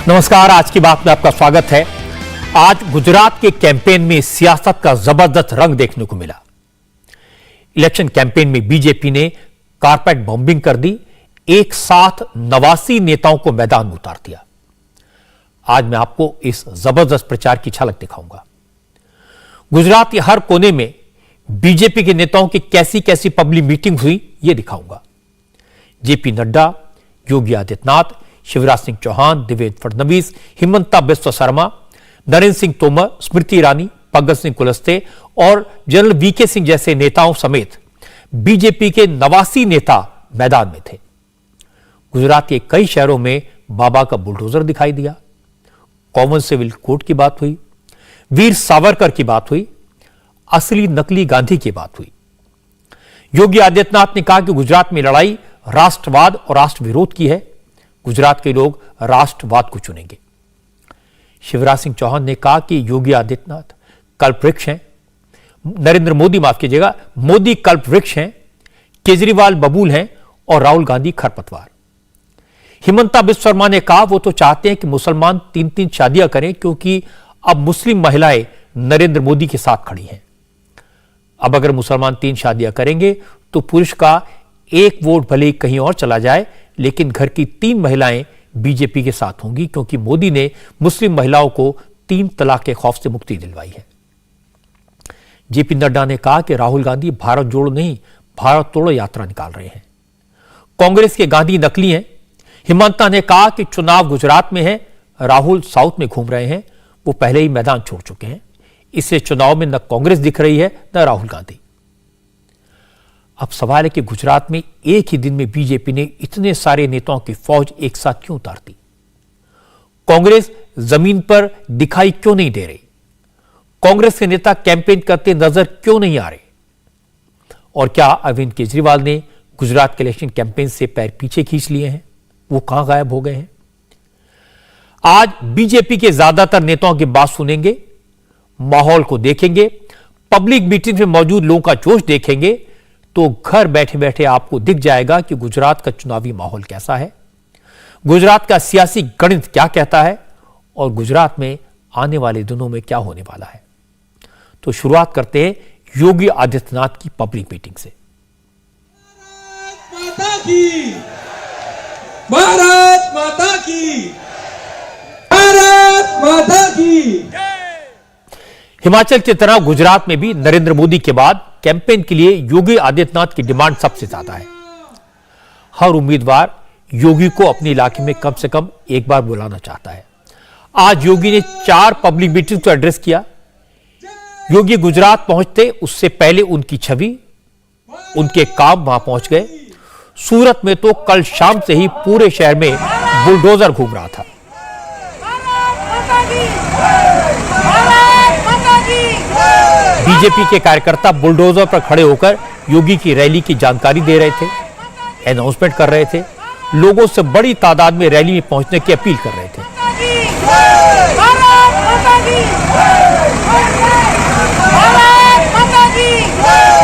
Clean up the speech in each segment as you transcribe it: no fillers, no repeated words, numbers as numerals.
नमस्कार, आज की बात में आपका स्वागत है। आज गुजरात के कैंपेन में सियासत का जबरदस्त रंग देखने को मिला। इलेक्शन कैंपेन में बीजेपी ने कारपेट बॉम्बिंग कर दी, एक साथ 89 नेताओं को मैदान में उतार दिया। आज मैं आपको इस जबरदस्त प्रचार की झलक दिखाऊंगा। गुजरात के हर कोने में बीजेपी के नेताओं की कैसी कैसी पब्लिक मीटिंग हुई, यह दिखाऊंगा। जेपी नड्डा, योगी आदित्यनाथ, शिवराज सिंह चौहान, देवेंद्र फडणवीस, हिमंता बिस्वा शर्मा, नरेंद्र सिंह तोमर, स्मृति ईरानी, भगत सिंह कुलस्ते और जनरल वीके सिंह जैसे नेताओं समेत बीजेपी के 89 नेता मैदान में थे। गुजरात के कई शहरों में बाबा का बुलडोजर दिखाई दिया। कॉमन सिविल कोड की बात हुई, वीर सावरकर की बात हुई, असली नकली गांधी की बात हुई। योगी आदित्यनाथ ने कहा कि गुजरात में लड़ाई राष्ट्रवाद और राष्ट्र विरोध की है, गुजरात के लोग राष्ट्रवाद को चुनेंगे। शिवराज सिंह चौहान ने कहा कि योगी आदित्यनाथ कल्पवृक्ष हैं, नरेंद्र मोदी माफ कीजिएगा, मोदी कल्पवृक्ष हैं, केजरीवाल बबूल हैं और राहुल गांधी खरपतवार। हिमंता बिस्वा शर्मा ने कहा वो तो चाहते हैं कि मुसलमान 3-3 शादियां करें क्योंकि अब मुस्लिम महिलाएं नरेंद्र मोदी के साथ खड़ी हैं। अब अगर मुसलमान 3 शादियां करेंगे तो पुरुष का एक वोट भले ही कहीं और चला जाए, लेकिन घर की 3 महिलाएं बीजेपी के साथ होंगी क्योंकि मोदी ने मुस्लिम महिलाओं को 3 तलाक के खौफ से मुक्ति दिलवाई है। जेपी नड्डा ने कहा कि राहुल गांधी भारत जोड़ो नहीं, भारत तोड़ो यात्रा निकाल रहे हैं। कांग्रेस के गांधी नकली हैं। हिमंता ने कहा कि चुनाव गुजरात में है, राहुल साउथ में घूम रहे हैं, वो पहले ही मैदान छोड़ चुके हैं, इससे चुनाव में न कांग्रेस दिख रही है न राहुल गांधी। अब सवाल है कि गुजरात में एक ही दिन में बीजेपी ने इतने सारे नेताओं की फौज एक साथ क्यों उतार दी? कांग्रेस जमीन पर दिखाई क्यों नहीं दे रही? कांग्रेस के नेता कैंपेन करते नजर क्यों नहीं आ रहे? और क्या अरविंद केजरीवाल ने गुजरात के इलेक्शन कैंपेन से पैर पीछे खींच लिए हैं? वो कहां गायब हो गए हैं? आज बीजेपी के ज्यादातर नेताओं की बात सुनेंगे, माहौल को देखेंगे, पब्लिक मीटिंग में मौजूद लोगों का जोश देखेंगे तो घर बैठे बैठे आपको दिख जाएगा कि गुजरात का चुनावी माहौल कैसा है, गुजरात का सियासी गणित क्या कहता है और गुजरात में आने वाले दिनों में क्या होने वाला है। तो शुरुआत करते हैं योगी आदित्यनाथ की पब्लिक मीटिंग से। भारत माता की, भारत माता की। हिमाचल की तरह गुजरात में भी नरेंद्र मोदी के बाद कैंपेन के लिए योगी आदित्यनाथ की डिमांड सबसे ज्यादा है। हर उम्मीदवार योगी को अपने इलाके में कम से कम एक बार बुलाना चाहता है। आज योगी ने 4 पब्लिक मीटिंग को एड्रेस किया। योगी गुजरात पहुंचते उससे पहले उनकी छवि, उनके काम वहां पहुंच गए। सूरत में तो कल शाम से ही पूरे शहर में बुलडोजर घूम रहा था। बीजेपी के कार्यकर्ता बुलडोजर पर खड़े होकर योगी की रैली की जानकारी दे रहे थे, अनाउंसमेंट कर रहे थे, लोगों से बड़ी तादाद में रैली में पहुंचने की अपील कर रहे थे।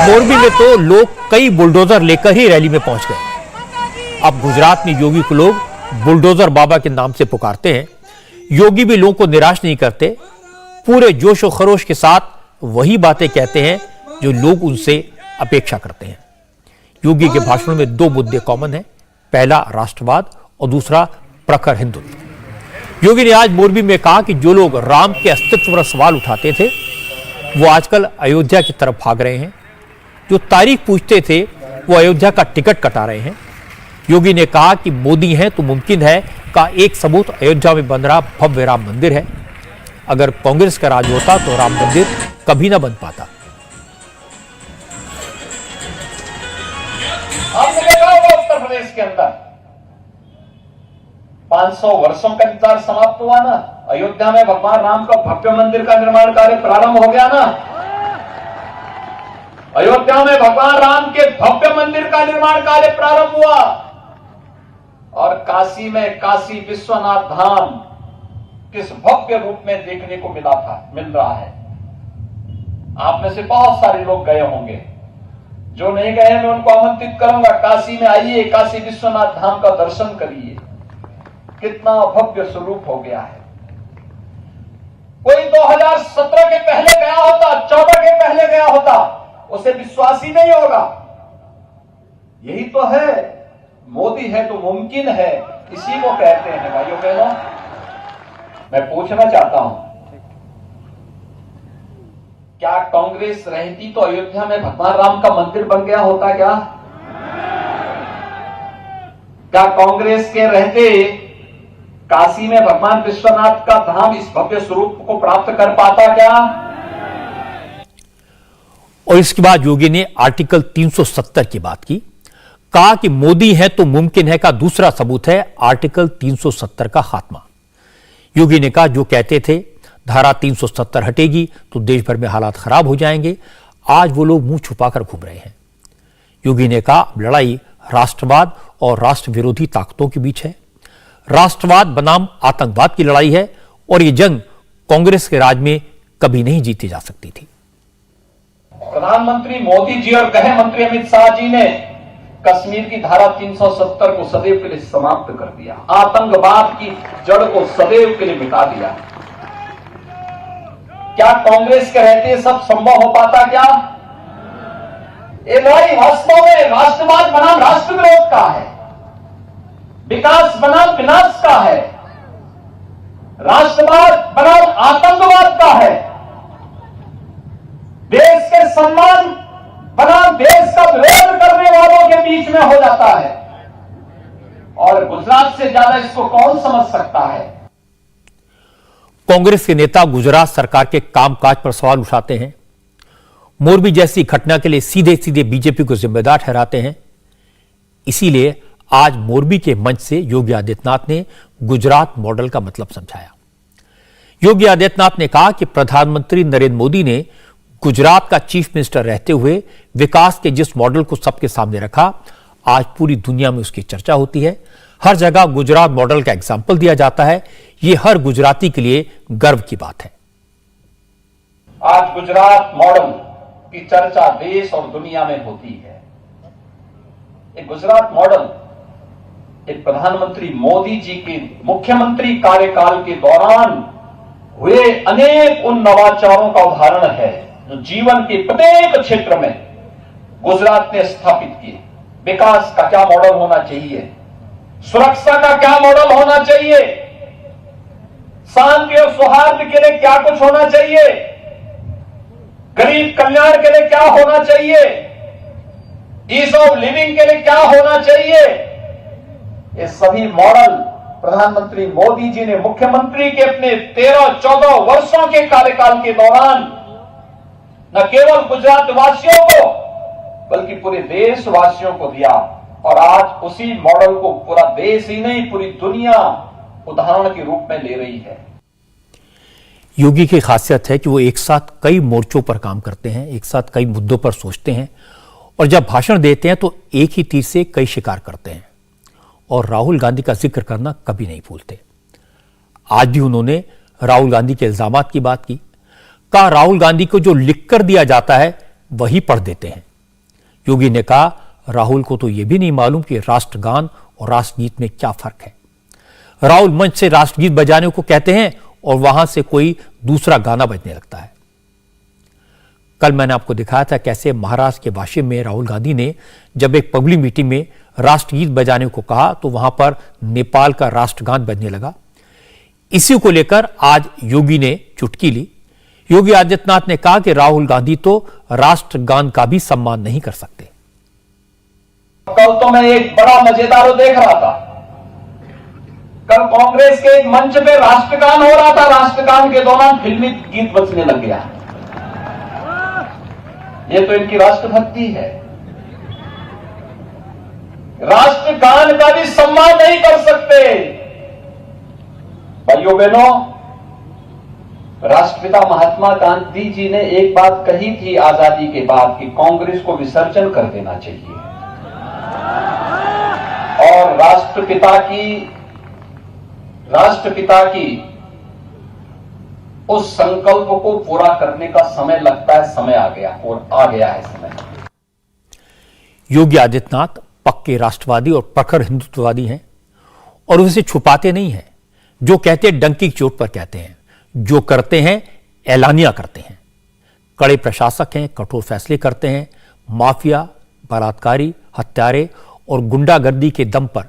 मोरबी में तो लोग कई बुलडोजर लेकर ही रैली में पहुंच गए। अब गुजरात में योगी को लोग बुलडोजर बाबा के नाम से पुकारते हैं। योगी भी लोगों को निराश नहीं करते, पूरे जोश और खरोश के साथ वही बातें कहते हैं जो लोग उनसे अपेक्षा करते हैं। योगी के भाषण में 2 मुद्दे कॉमन हैं, पहला राष्ट्रवाद और दूसरा प्रखर हिंदुत्व। योगी ने आज मोरबी में कहा कि जो लोग राम के अस्तित्व पर सवाल उठाते थे वो आजकल अयोध्या की तरफ भाग रहे हैं, जो तारीख पूछते थे वो अयोध्या का टिकट कटा रहे हैं। योगी ने कहा कि मोदी हैं तो मुमकिन है का एक सबूत अयोध्या में बन रहा भव्य राम मंदिर है। अगर कांग्रेस का राज होता तो राम मंदिर कभी ना बन पाता। आपने देखा होगा उत्तर प्रदेश के अंदर 500 वर्षों का इंतजार समाप्त हुआ ना, अयोध्या में भगवान राम का भव्य मंदिर का निर्माण कार्य प्रारंभ हो गया ना। अयोध्या में भगवान राम के भव्य मंदिर का निर्माण कार्य प्रारंभ हुआ और काशी में काशी विश्वनाथ धाम किस भव्य रूप में देखने को मिल रहा है। आप में से बहुत सारे लोग गए होंगे, जो नहीं गए मैं उनको आमंत्रित करूंगा, काशी में आइए, काशी विश्वनाथ धाम का दर्शन करिए। कितना भव्य स्वरूप हो गया है। कोई 2017 के पहले गया होता, 14 के पहले गया होता, उसे विश्वास ही नहीं होगा। यही तो है, मोदी है तो मुमकिन है, इसी को कहते हैं भाइयों बहनों। मैं पूछना चाहता हूं, क्या कांग्रेस रहती तो अयोध्या में भगवान राम का मंदिर बन गया होता क्या? क्या कांग्रेस के रहते काशी में भगवान विश्वनाथ का धाम इस भव्य स्वरूप को प्राप्त कर पाता क्या? और इसके बाद योगी ने आर्टिकल 370 की बात की, कहा कि मोदी है तो मुमकिन है का दूसरा सबूत है आर्टिकल 370 का खात्मा। योगी ने कहा, जो कहते थे धारा 370 हटेगी तो देश भर में हालात खराब हो जाएंगे, आज वो लोग मुंह छुपाकर घूम रहे हैं। योगी ने कहा, लड़ाई राष्ट्रवाद और राष्ट्र विरोधी ताकतों के बीच है। राष्ट्रवाद बनाम आतंकवाद की लड़ाई है और ये जंग कांग्रेस के राज में कभी नहीं जीती जा सकती थी। प्रधानमंत्री मोदी जी और गृह मंत्री अमित शाह जी ने कश्मीर की धारा 370 को सदैव के लिए समाप्त कर दिया, आतंकवाद की जड़ को सदैव के लिए मिटा दिया। क्या कांग्रेस के रहते सब संभव हो पाता क्या? ये लड़ाई वास्तव में राष्ट्रवाद बनाम राष्ट्र विरोध का है, विकास बनाम विनाश का है, राष्ट्रवाद बनाम आतंकवाद का है, देश के सम्मान बनाम देश का विरोध करने वालों के बीच में हो जाता है। और गुजरात से ज्यादा इसको कौन समझ सकता है? कांग्रेस के नेता गुजरात सरकार के कामकाज पर सवाल उठाते हैं, मोरबी जैसी घटना के लिए सीधे सीधे बीजेपी को जिम्मेदार ठहराते हैं। इसीलिए आज मोरबी के मंच से योगी आदित्यनाथ ने गुजरात मॉडल का मतलब समझाया। योगी आदित्यनाथ ने कहा कि प्रधानमंत्री नरेंद्र मोदी ने गुजरात का चीफ मिनिस्टर रहते हुए विकास के जिस मॉडल को सबके सामने रखा, आज पूरी दुनिया में उसकी चर्चा होती है। हर जगह गुजरात मॉडल का एग्जाम्पल दिया जाता है। यह हर गुजराती के लिए गर्व की बात है। आज गुजरात मॉडल की चर्चा देश और दुनिया में होती है। एक गुजरात मॉडल एक प्रधानमंत्री मोदी जी के मुख्यमंत्री कार्यकाल के दौरान हुए अनेक उन नवाचारों का उदाहरण है जो जीवन के प्रत्येक क्षेत्र में गुजरात ने स्थापित किए। विकास का क्या मॉडल होना चाहिए, सुरक्षा का क्या मॉडल होना चाहिए, शांति और सौहार्द के लिए क्या कुछ होना चाहिए, गरीब कल्याण के लिए क्या होना चाहिए, ईज ऑफ लिविंग के लिए क्या होना चाहिए, ये सभी मॉडल प्रधानमंत्री मोदी जी ने मुख्यमंत्री के अपने 13-14 वर्षों के कार्यकाल के दौरान न केवल गुजरात वासियों को बल्कि पूरे देशवासियों को दिया। और आज उसी मॉडल को पूरा देश ही नहीं, पूरी दुनिया उदाहरण के रूप में ले रही है। योगी की खासियत है कि वो एक साथ कई मोर्चों पर काम करते हैं, एक साथ कई मुद्दों पर सोचते हैं और जब भाषण देते हैं तो एक ही तीर से कई शिकार करते हैं। और राहुल गांधी का जिक्र करना कभी नहीं भूलते। आज भी उन्होंने राहुल गांधी के इल्जामात की बात की, कहा राहुल गांधी को जो लिख कर दिया जाता है वही पढ़ देते हैं। योगी ने कहा, राहुल को तो यह भी नहीं मालूम कि राष्ट्रगान और राष्ट्रगीत में क्या फर्क है। राहुल मंच से राष्ट्रगीत बजाने को कहते हैं और वहां से कोई दूसरा गाना बजने लगता है। कल मैंने आपको दिखाया था कैसे महाराष्ट्र के वाशिम में राहुल गांधी ने जब एक पब्लिक मीटिंग में राष्ट्रगीत बजाने को कहा तो वहां पर नेपाल का राष्ट्रगान बजने लगा। इसी को लेकर आज योगी ने चुटकी ली। योगी आदित्यनाथ ने कहा कि राहुल गांधी तो राष्ट्रगान का भी सम्मान नहीं कर सकते। कल तो मैं एक बड़ा मजेदार देख रहा था। कल कांग्रेस के एक मंच पे राष्ट्रगान हो रहा था। राष्ट्रगान के दौरान फिल्मी गीत बजने लग गया। ये तो इनकी राष्ट्रभक्ति है। राष्ट्रगान का भी सम्मान नहीं कर सकते। भाइयों बहनों, राष्ट्रपिता महात्मा गांधी जी ने एक बात कही थी आजादी के बाद कि कांग्रेस को विसर्जन कर देना चाहिए। और राष्ट्रपिता की उस संकल्प को पूरा करने का समय लगता है, समय आ गया और आ गया है समय। योगी आदित्यनाथ पक्के राष्ट्रवादी और प्रखर हिंदुत्ववादी हैं और उसे छुपाते नहीं हैं। जो कहते हैं डंकी की चोट पर कहते हैं, जो करते हैं ऐलानिया करते हैं। कड़े प्रशासक हैं, कठोर फैसले करते हैं। माफिया, बलात्कारी, हत्यारे और गुंडागर्दी के दम पर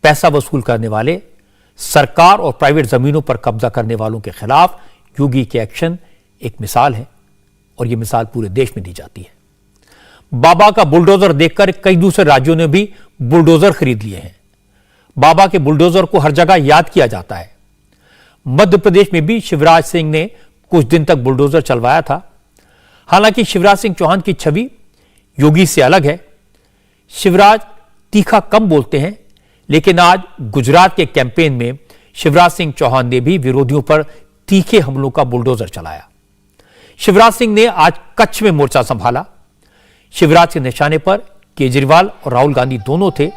पैसा वसूल करने वाले, सरकार और प्राइवेट जमीनों पर कब्जा करने वालों के खिलाफ योगी के एक्शन एक मिसाल है और यह मिसाल पूरे देश में दी जाती है। बाबा का बुलडोजर देखकर कई दूसरे राज्यों ने भी बुलडोजर खरीद लिए हैं। बाबा के बुलडोजर को हर जगह याद किया जाता है। मध्य प्रदेश में भी शिवराज सिंह ने कुछ दिन तक बुलडोजर चलवाया था। हालांकि शिवराज सिंह चौहान की छवि योगी से अलग है। शिवराज तीखा कम बोलते हैं, लेकिन आज गुजरात के कैंपेन में शिवराज सिंह चौहान ने भी विरोधियों पर तीखे हमलों का बुलडोजर चलाया। शिवराज सिंह ने आज कच्छ में मोर्चा संभाला। शिवराज के निशाने पर केजरीवाल और राहुल गांधी दोनों थे।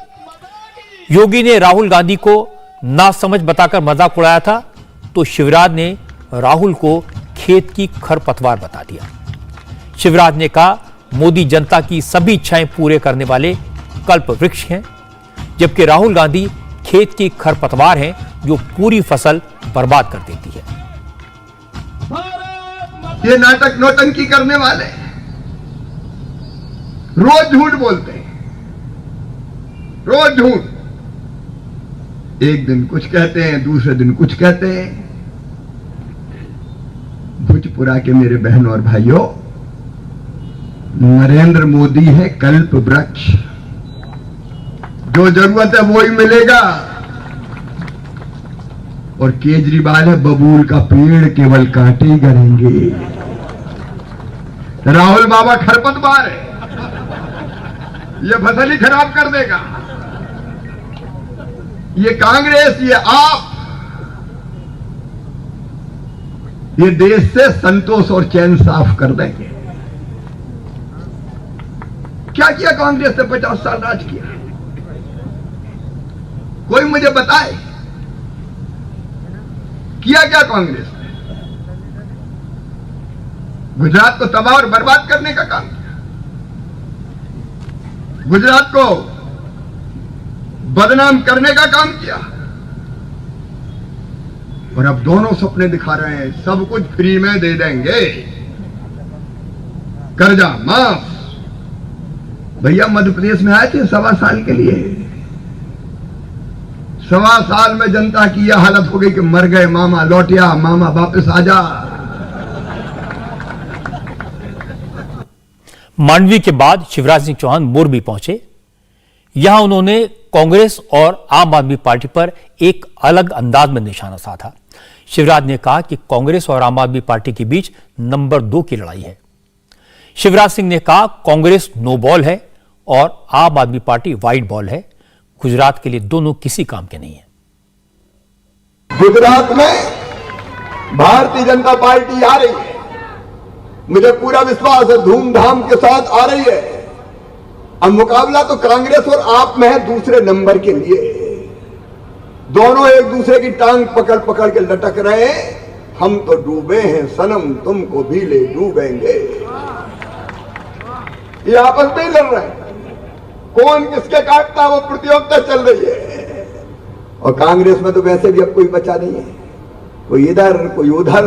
योगी ने राहुल गांधी को नासमझ बताकर मजाक उड़ाया था, तो शिवराज ने राहुल को खेत की खरपतवार बता दिया। शिवराज ने कहा, मोदी जनता की सभी इच्छाएं पूरे करने वाले कल्प वृक्ष हैं, जबकि राहुल गांधी खेत की खरपतवार हैं जो पूरी फसल बर्बाद कर देती है। ये नाटक नौटंकी करने वाले रोज झूठ बोलते हैं, रोज झूठ। एक दिन कुछ कहते हैं, दूसरे दिन कुछ कहते हैं। भुजपुरा के मेरे बहनों और भाइयों, नरेंद्र मोदी है कल्प वृक्ष। जो जरूरत है वो ही मिलेगा। और केजरीवाल है बबूल का पेड़, केवल कांटे ही गड़ेंगे। राहुल बाबा खरपतवार है, ये फसल ही खराब कर देगा। ये कांग्रेस, ये आप, ये देश से संतोष और चैन साफ कर देंगे। क्या किया कांग्रेस ने 50 साल राज किया? कोई मुझे बताए किया क्या कांग्रेस ने? गुजरात को तबाह और बर्बाद करने का काम किया। गुजरात को बदनाम करने का काम किया। और अब दोनों सपने दिखा रहे हैं, सब कुछ फ्री में दे देंगे, कर्जा माफ। भैया मध्य प्रदेश में आए थे 1.25 साल के लिए। 1.25 साल में जनता की यह हालत हो गई कि मर गए मामा, लौटिया मामा, वापस आजा। मांडवी के बाद शिवराज सिंह चौहान मोरबी पहुंचे। यहां उन्होंने कांग्रेस और आम आदमी पार्टी पर एक अलग अंदाज में निशाना साधा। शिवराज ने कहा कि कांग्रेस और आम आदमी पार्टी के बीच नंबर 2 की लड़ाई है। शिवराज सिंह ने कहा, कांग्रेस नो बॉल है और आम आदमी पार्टी वाइट बॉल है। गुजरात के लिए दोनों किसी काम के नहीं है। गुजरात में भारतीय जनता पार्टी आ रही है, मुझे पूरा विश्वास है, धूमधाम के साथ आ रही है। अब मुकाबला तो कांग्रेस और आप में है दूसरे नंबर के लिए। दोनों एक दूसरे की टांग पकड़ पकड़ के लटक रहे हैं। हम तो डूबे हैं सनम, तुमको भी ले डूबेंगे। ये आपस में ही लड़ रहे हैं, कौन किसके काटता है वो प्रतियोगिता चल रही है। और कांग्रेस में तो वैसे भी अब कोई बचा नहीं है, कोई इधर कोई उधर।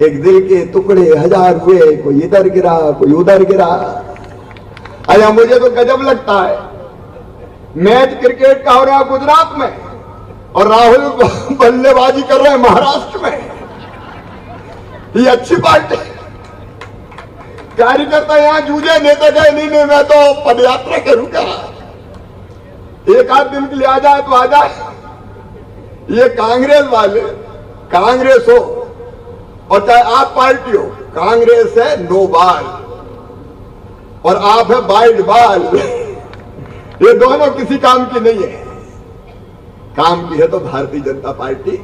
एक दिल के टुकड़े 1000 हुए, कोई इधर गिरा कोई उधर गिरा। अरे मुझे तो गजब लगता है, मैच क्रिकेट का हो रहा है गुजरात में और राहुल बल्लेबाजी कर रहे हैं महाराष्ट्र में। ये अच्छी बात है। कार्यकर्ता यहां जूझे, नेता गए नहीं, मैं तो पदयात्रा करूंगा। एक आध दिन के लिए आ जाए तो आ जाए। ये कांग्रेस वाले, कांग्रेस हो और चाहे आप पार्टी हो, कांग्रेस है नो बाल और आप है वाइट बाल। ये दोनों किसी काम की नहीं है। काम की है तो भारतीय जनता पार्टी।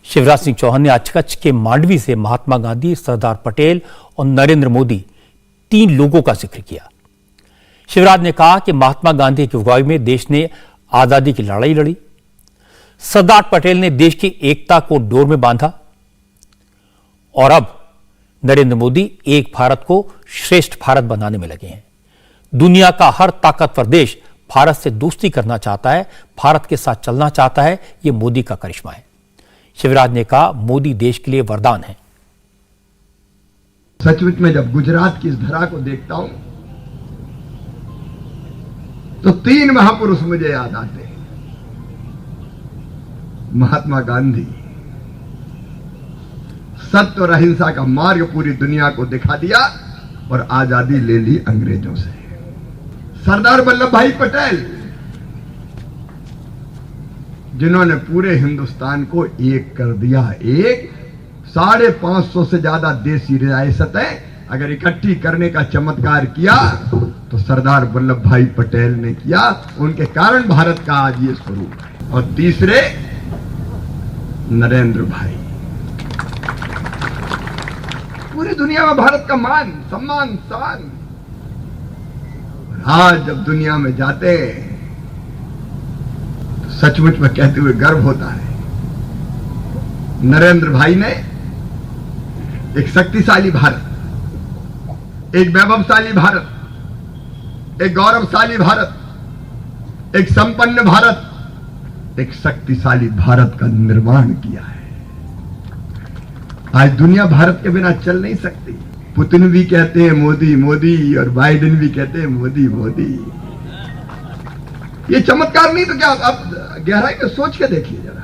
शिवराज सिंह चौहान ने आज कच्छ के मांडवी से महात्मा गांधी, सरदार पटेल और नरेंद्र मोदी 3 लोगों का जिक्र किया। शिवराज ने कहा कि महात्मा गांधी की अगुवाई में देश ने आजादी की लड़ाई लड़ी। सरदार पटेल ने देश की एकता को डोर में बांधा और अब नरेंद्र मोदी एक भारत को श्रेष्ठ भारत बनाने में लगे हैं। दुनिया का हर ताकतवर देश भारत से दोस्ती करना चाहता है, भारत के साथ चलना चाहता है। ये मोदी का करिश्मा है। शिवराज ने कहा, मोदी देश के लिए वरदान है। सचमुच में जब गुजरात की इस धरा को देखता हूं तो 3 महापुरुष मुझे याद आते हैं। महात्मा गांधी, सत्य और अहिंसा का मार्ग पूरी दुनिया को दिखा दिया और आजादी ले ली अंग्रेजों से। सरदार वल्लभ भाई पटेल, जिन्होंने पूरे हिंदुस्तान को एक कर दिया। 550 से ज्यादा देशी रियासतें अगर इकट्ठी करने का चमत्कार किया तो सरदार वल्लभ भाई पटेल ने किया। उनके कारण भारत का आज ये स्वरूप है। और तीसरे, नरेंद्र भाई, पूरी दुनिया में भारत का मान, सम्मान, शान। आज जब दुनिया में जाते तो सचमुच में कहते हुए गर्व होता है। नरेंद्र भाई ने एक शक्तिशाली भारत, एक वैभवशाली भारत, एक गौरवशाली भारत, एक संपन्न भारत, एक शक्तिशाली भारत का निर्माण किया है। आज दुनिया भारत के बिना चल नहीं सकती। पुतिन भी कहते हैं मोदी मोदी और बाइडेन भी कहते हैं मोदी मोदी। ये चमत्कार नहीं तो क्या? आप गहराई में सोच के देखिए जरा।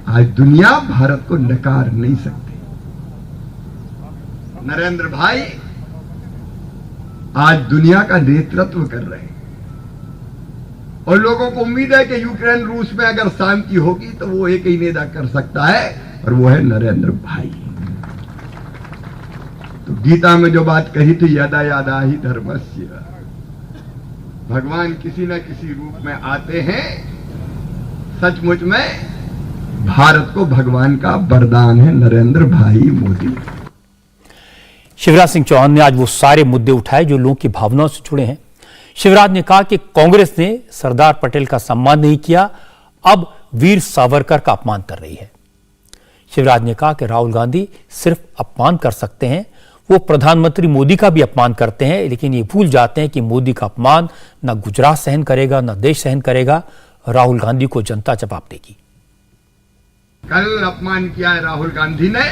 आज दुनिया भारत को नकार नहीं सकती। नरेंद्र भाई आज दुनिया का नेतृत्व कर रहे हैं और लोगों को उम्मीद है कि यूक्रेन रूस में अगर शांति होगी तो वो एक ही नेता कर सकता है और वो है नरेंद्र भाई। तो गीता में जो बात कही थी, यदा यदा ही धर्मस्य, भगवान किसी न किसी रूप में आते हैं। सचमुच में भारत को भगवान का वरदान है नरेंद्र भाई मोदी। शिवराज सिंह चौहान ने आज वो सारे मुद्दे उठाए जो लोगों की भावनाओं से जुड़े हैं। शिवराज ने कहा कि कांग्रेस ने सरदार पटेल का सम्मान नहीं किया, अब वीर सावरकर का अपमान कर रही है। शिवराज ने कहा कि राहुल गांधी सिर्फ अपमान कर सकते हैं, वो प्रधानमंत्री मोदी का भी अपमान करते हैं, लेकिन ये भूल जाते हैं कि मोदी का अपमान न गुजरात सहन करेगा, न देश सहन करेगा। राहुल गांधी को जनता जवाब देगी। कल अपमान किया है राहुल गांधी ने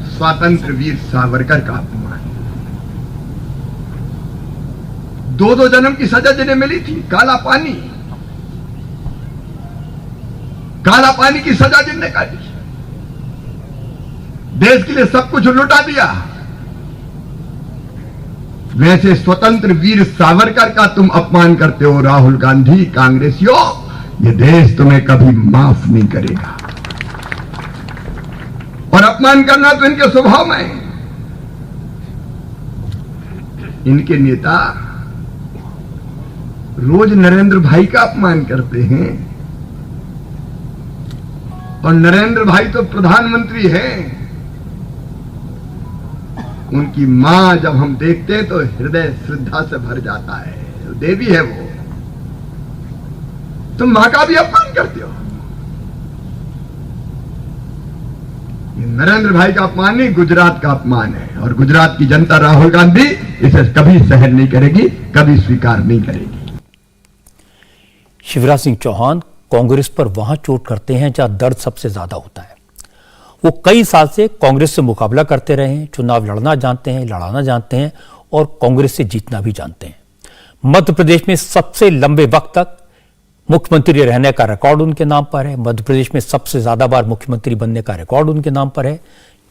स्वतंत्र वीर सावरकर का अपमान। 2 जन्म की सजा जिन्हें मिली थी, काला पानी की सजा जिन्हें काटी, देश के लिए सब कुछ लुटा दिया, वैसे स्वतंत्र वीर सावरकर का तुम अपमान करते हो राहुल गांधी, कांग्रेसियों। ये देश तुम्हें कभी माफ नहीं करेगा। और अपमान करना तो इनके स्वभाव में है। इनके नेता रोज नरेंद्र भाई का अपमान करते हैं और नरेंद्र भाई तो प्रधानमंत्री हैं। उनकी मां जब हम देखते हैं तो हृदय श्रद्धा से भर जाता है। देवी है वो। तुम मां का भी अपमान करते हो। ये नरेंद्र भाई का अपमान नहीं, गुजरात का अपमान है। और गुजरात की जनता राहुल गांधी इसे कभी सहन नहीं करेगी, कभी स्वीकार नहीं करेगी। शिवराज सिंह चौहान कांग्रेस पर वहां चोट करते हैं जहां दर्द सबसे ज्यादा होता है। वो कई साल से कांग्रेस से मुकाबला करते रहे हैं, चुनाव लड़ना जानते हैं, लड़ाना जानते हैं और कांग्रेस से जीतना भी जानते हैं। मध्य प्रदेश में सबसे लंबे वक्त तक मुख्यमंत्री रहने का रिकॉर्ड उनके नाम पर है। मध्य प्रदेश में सबसे ज्यादा बार मुख्यमंत्री बनने का रिकॉर्ड उनके नाम पर है।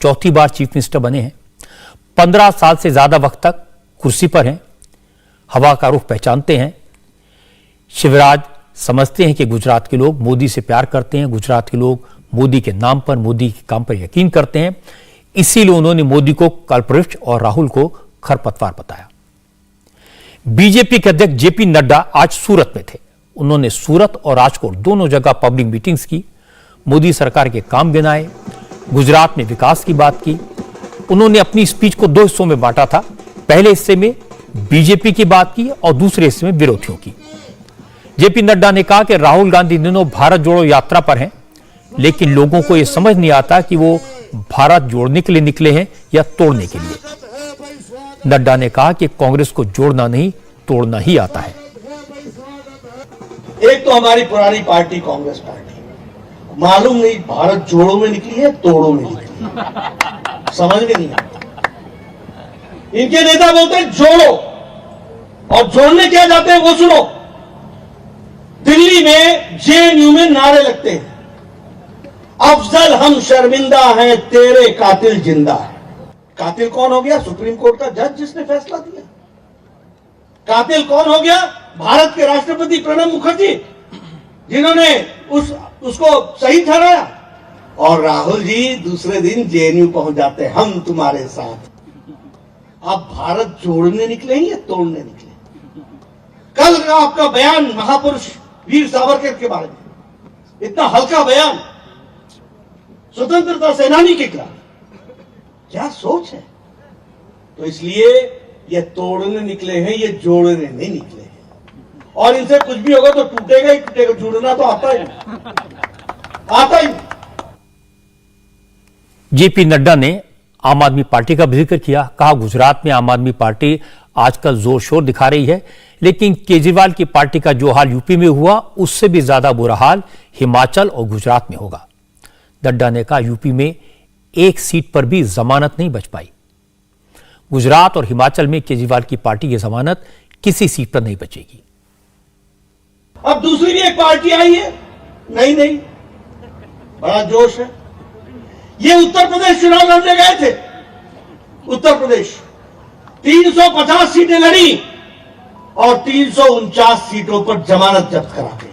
4थी बार चीफ मिनिस्टर बने हैं। 15 साल से ज्यादा वक्त तक कुर्सी पर हैं। हवा का रुख पहचानते हैं। शिवराज समझते हैं कि गुजरात के लोग मोदी से प्यार करते हैं, गुजरात के लोग मोदी के नाम पर, मोदी के काम पर यकीन करते हैं। इसीलिए उन्होंने मोदी को कल्पवृक्ष और राहुल को खरपतवार बताया। बीजेपी के अध्यक्ष जेपी नड्डा आज सूरत में थे। उन्होंने सूरत और राजकोट दोनों जगह पब्लिक मीटिंग्स की, मोदी सरकार के काम गिनाए, गुजरात में विकास की बात की। उन्होंने अपनी स्पीच को 2 हिस्सों में बांटा था। पहले हिस्से में बीजेपी की बात की और दूसरे हिस्से में विरोधियों की। जेपी नड्डा ने कहा कि राहुल गांधी दोनों भारत जोड़ो यात्रा पर हैं, लेकिन लोगों को यह समझ नहीं आता कि वो भारत जोड़ने के लिए निकले हैं या तोड़ने के लिए। नड्डा ने कहा कि कांग्रेस को जोड़ना नहीं, तोड़ना ही आता है। एक तो हमारी पुरानी पार्टी कांग्रेस पार्टी, मालूम नहीं भारत जोड़ों में निकली है तोड़ों में निकली है, समझ में नहीं आता। इनके नेता बोलते हैं जोड़ो, और जोड़ने क्या जाते हैं वो सुनो। दिल्ली में जेएनयू में नारे लगते हैं, अफजल हम शर्मिंदा हैं तेरे कातिल जिंदा है। कातिल कौन हो गया? सुप्रीम कोर्ट का जज जिसने फैसला दिया। कातिल कौन हो गया? भारत के राष्ट्रपति प्रणब मुखर्जी, जिन्होंने उसको सही ठहराया। और राहुल जी दूसरे दिन जेएनयू पहुंच जाते हैं, हम तुम्हारे साथ। आप भारत जोड़ने निकले हैं या तोड़ने निकले? कल का आपका बयान महापुरुष वीर सावरकर के बारे में, इतना हल्का बयान स्वतंत्रता सेनानी के खिलाफ, क्या सोच है? तो इसलिए ये तोड़ने निकले हैं, ये जोड़ने नहीं निकले हैं। और इनसे कुछ भी होगा तो टूटेगा ही टूटेगा, जुड़ना तो आता ही आता ही। जेपी नड्डा ने आम आदमी पार्टी का भी जिक्र किया, कहा गुजरात में आम आदमी पार्टी आजकल जोर शोर दिखा रही है, लेकिन केजरीवाल की पार्टी का जो हाल यूपी में हुआ उससे भी ज्यादा बुरा हाल हिमाचल और गुजरात में होगा। नड्डा ने कहा यूपी में एक सीट पर भी जमानत नहीं बच पाई। गुजरात और हिमाचल में केजरीवाल की पार्टी की जमानत किसी सीट पर नहीं बचेगी। अब दूसरी भी एक पार्टी आई है, नहीं बड़ा जोश है। ये उत्तर प्रदेश चुनाव लड़ने गए थे। उत्तर प्रदेश 350 सीटें लड़ी और 349 सीटों पर जमानत जब्त करा दी।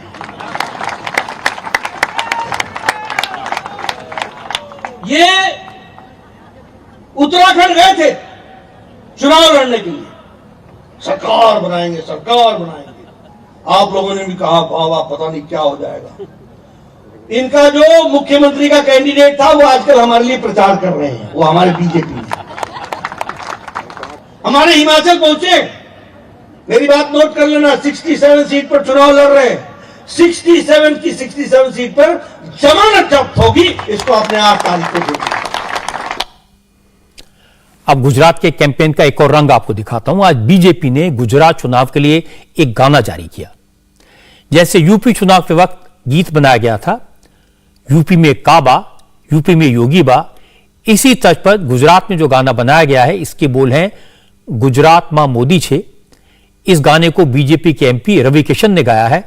ये उत्तराखंड गए थे चुनाव लड़ने के लिए, सरकार बनाएंगे सरकार बनाएंगे। आप लोगों ने भी कहा वाह पता नहीं क्या हो जाएगा। इनका जो मुख्यमंत्री का कैंडिडेट था वो आजकल हमारे लिए प्रचार कर रहे हैं, वो हमारे बीजेपी में। हमारे हिमाचल पहुंचे, मेरी बात नोट कर लेना, 67 सीट पर चुनाव लड़ रहे हैं। 67 की 67 सीट पर जमानत जब्त होगी, इसको अपने 8 तारीख को देखिए। अब गुजरात के कैंपेन का एक और रंग आपको दिखाता हूं। आज बीजेपी ने गुजरात चुनाव के लिए एक गाना जारी किया। जैसे यूपी चुनाव के वक्त गीत बनाया गया था, यूपी में काबा, यूपी में योगी बा, इसी तर्ज पर गुजरात में जो गाना बनाया गया है इसके बोल हैं गुजरात मां मोदी छे। इस गाने को बीजेपी के एमपी रवि किशन ने गाया है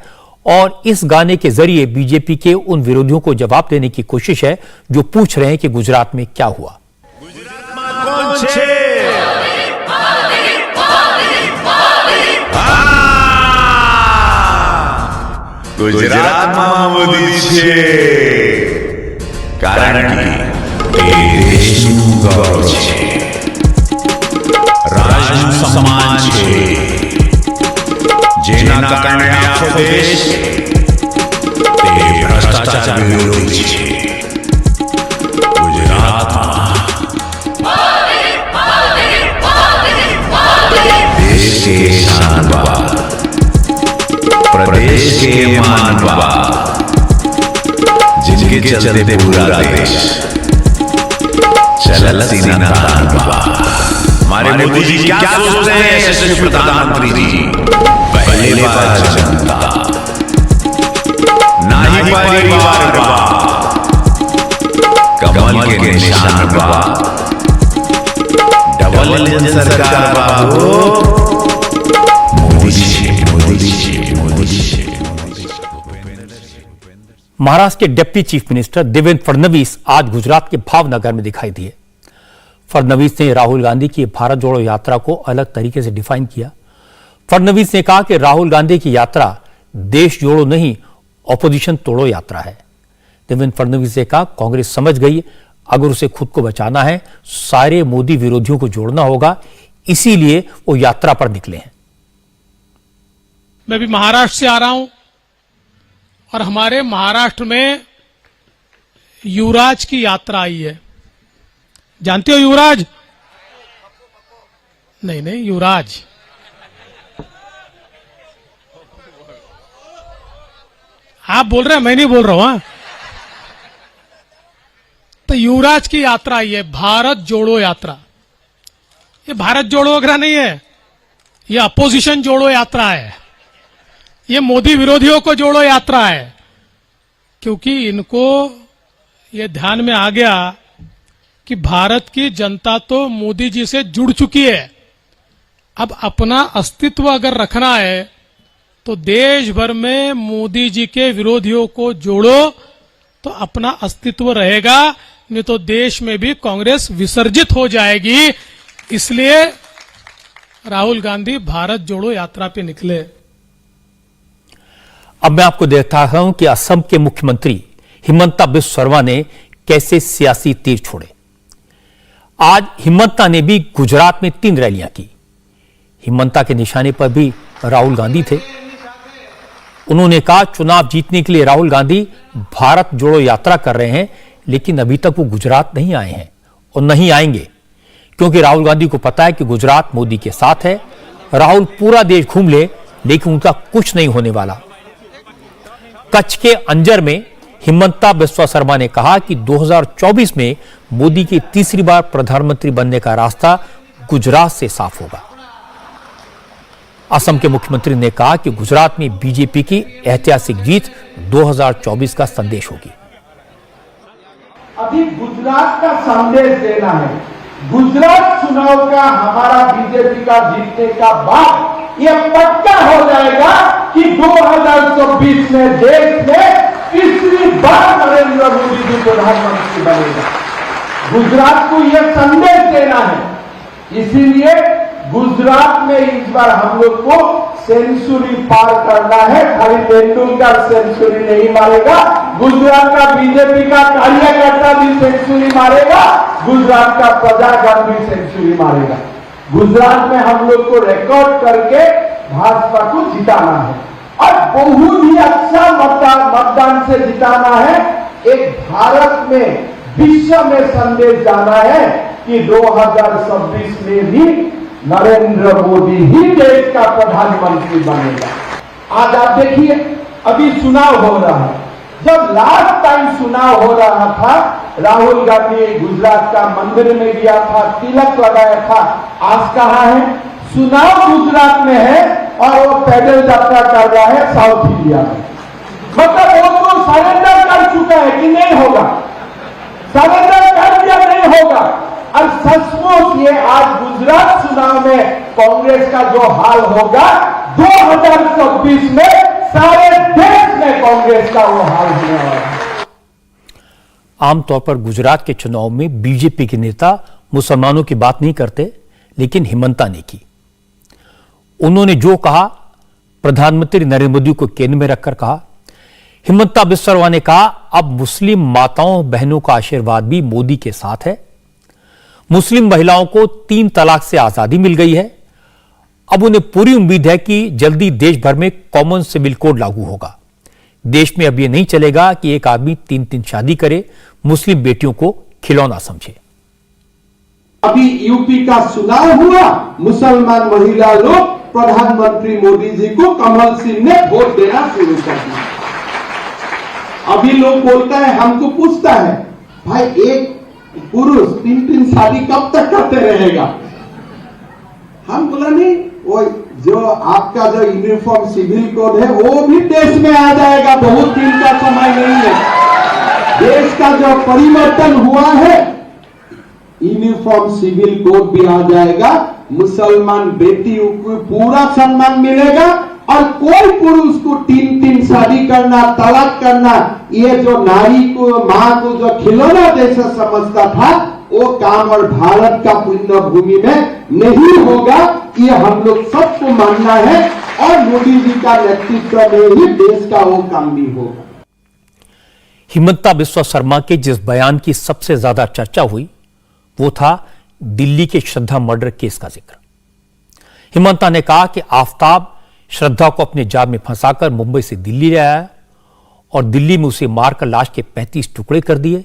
और इस गाने के जरिए बीजेपी के उन विरोधियों को जवाब देने की कोशिश है जो पूछ रहे हैं कि गुजरात में क्या हुआ। ગુજરાતમાં મોદી છે કારણ કે એ દેશનું ગૌરવ છે, રાજનું સન્માન છે, જેના કારણે આખો દેશ તે ભ્રષ્ટાચાર વિરોધી છે। ગુજરાતમાં देश के शानवा, प्रदेश के मानवा, जिनके चलते पूरा देश चलत सीना तानवा। हमारे मोदी जी क्या सोचते हैं यशस्वी प्रधानमंत्री जी? पहले बार जनता, ना ही परिवार बा, कमल के निशान बा, डबल इंजन सरकार बाबू, मोदी जी मोदी जी मोदी जी। महाराष्ट्र के deputy chief minister Devendra Fadnavis आज गुजरात के भावनगर में दिखाई दिए। फडणवीस ने राहुल गांधी की भारत जोड़ो यात्रा को अलग तरीके से डिफाइन किया। फडणवीस ने कहा कि राहुल गांधी की यात्रा देश जोड़ो नहीं, ऑपोजिशन तोड़ो यात्रा है। देवेंद्र फडणवीस ने कहा कांग्रेस समझ गई, अगर उसे खुद को बचाना है सारे मोदी विरोधियों को जोड़ना होगा, इसीलिए वो यात्रा पर निकले हैं। मैं भी महाराष्ट्र से आ रहा हूं और हमारे महाराष्ट्र में युवराज की यात्रा आई है। जानते हो युवराज? नहीं युवराज। आप बोल रहे हैं, मैं नहीं बोल रहा हूं। हाँ? तो युवराज की यात्रा आई है, भारत जोड़ो यात्रा। ये भारत जोड़ो वगैरह नहीं है, ये अपोजिशन जोड़ो यात्रा है, ये मोदी विरोधियों को जोड़ो यात्रा है, क्योंकि इनको ये ध्यान में आ गया कि भारत की जनता तो मोदी जी से जुड़ चुकी है। अब अपना अस्तित्व अगर रखना है तो देश भर में मोदी जी के विरोधियों को जोड़ो तो अपना अस्तित्व रहेगा, नहीं तो देश में भी कांग्रेस विसर्जित हो जाएगी। इसलिए राहुल गांधी भारत जोड़ो यात्रा पे निकले। अब मैं आपको देखता हूं कि असम के मुख्यमंत्री हिमंता बिस्वा शर्मा ने कैसे सियासी तीर छोड़े। आज हिमंता ने भी गुजरात में 3 रैलियां की। हिमंता के निशाने पर भी राहुल गांधी थे। उन्होंने कहा चुनाव जीतने के लिए राहुल गांधी भारत जोड़ो यात्रा कर रहे हैं, लेकिन अभी तक वो गुजरात नहीं आए हैं और नहीं आएंगे, क्योंकि राहुल गांधी को पता है कि गुजरात मोदी के साथ है। राहुल पूरा देश घूम ले, लेकिन उनका कुछ नहीं होने वाला। कच्छ के अंजर में हिमंता बिस्वा शर्मा ने कहा कि 2024 में मोदी की तीसरी बार प्रधानमंत्री बनने का रास्ता गुजरात से साफ होगा। असम के मुख्यमंत्री ने कहा कि गुजरात में बीजेपी की ऐतिहासिक जीत 2024 का संदेश होगी। अभी गुजरात का संदेश देना है। गुजरात चुनाव का हमारा बीजेपी का जीतने का बाद ये पक्का हो जाएगा कि 2024 में देश में तीसरी बार नरेंद्र मोदी जी प्रधानमंत्री बनेगा। गुजरात को यह संदेश देना है। इसीलिए गुजरात में इस बार हम लोग को सेंचुरी पार करना है। खाली तेंदुलकर सेंचुरी नहीं मारेगा, गुजरात का बीजेपी का कार्यकर्ता भी सेंचुरी मारेगा, गुजरात का प्रजागण भी सेंचुरी मारेगा। गुजरात में हम लोग को रिकॉर्ड करके भाजपा को जिताना है और बहुत ही अच्छा मतदान से जिताना है। एक भारत में विश्व में संदेश जाना है कि 2026 में भी नरेंद्र मोदी ही देश का प्रधानमंत्री बनेगा। आज आप देखिए अभी चुनाव हो रहा है। जब लास्ट टाइम चुनाव हो रहा था, राहुल गांधी गुजरात का मंदिर में गया था, तिलक लगाया था। आज कहां है? चुनाव गुजरात में है और वो पैदल यात्रा कर रहा है साउथ इंडिया में। मतलब वो तो सरेंडर कर चुका है कि नहीं होगा? सरेंडर कर दिया, नहीं होगा। और सचमुच ये आज गुजरात चुनाव में कांग्रेस का जो हाल होगा, 2026 में सारे देश में कांग्रेस का वो हाल होने वाला है। आमतौर पर गुजरात के चुनाव में बीजेपी के नेता मुसलमानों की बात नहीं करते, लेकिन हिमंता ने की। उन्होंने जो कहा, प्रधानमंत्री नरेंद्र मोदी को केंद्र में रखकर कहा। हिमंता बिस्वा शर्मा ने कहा अब मुस्लिम माताओं बहनों का आशीर्वाद भी मोदी के साथ है। मुस्लिम महिलाओं को 3 तलाक से आजादी मिल गई है। अब उन्हें पूरी उम्मीद है कि जल्दी देश भर में कॉमन सिविल कोड लागू होगा। देश में अब यह नहीं चलेगा कि एक आदमी 3 शादी करे, मुस्लिम बेटियों को खिलौना समझे। अभी यूपी का चुनाव हुआ, मुसलमान महिला लोग प्रधानमंत्री मोदी जी को कमल सिंह ने वोट देना शुरू कर दिया। अभी लोग बोलता है, हमको पूछता है, भाई एक पुरुष 3 शादी कब तक करते रहेगा? हम बोला नहीं, वो जो आपका जो यूनिफॉर्म सिविल कोड है वो भी देश में आ जाएगा, बहुत दिन का समय नहीं है। देश का जो परिवर्तन हुआ है, यूनिफॉर्म सिविल कोड भी आ जाएगा, मुसलमान बेटियों को पूरा सम्मान मिलेगा और कोई पुरुष को 3 शादी करना, तलाक करना, ये जो नारी को, मां को जो खिलौना जैसा समझता था, वो काम और भारत का पुण्य भूमि में नहीं होगा। ये हम लोग सबको मानना है और मोदी जी का नेतृत्व में ही देश का वो काम भी होगा। हिमंता बिस्वा शर्मा के जिस बयान की सबसे ज्यादा चर्चा हुई वो था दिल्ली के श्रद्धा मर्डर केस का जिक्र। हिमंता ने कहा कि आफताब श्रद्धा को अपने जाल में फंसाकर मुंबई से दिल्ली ले आया और दिल्ली में उसे मारकर लाश के 35 टुकड़े कर दिए।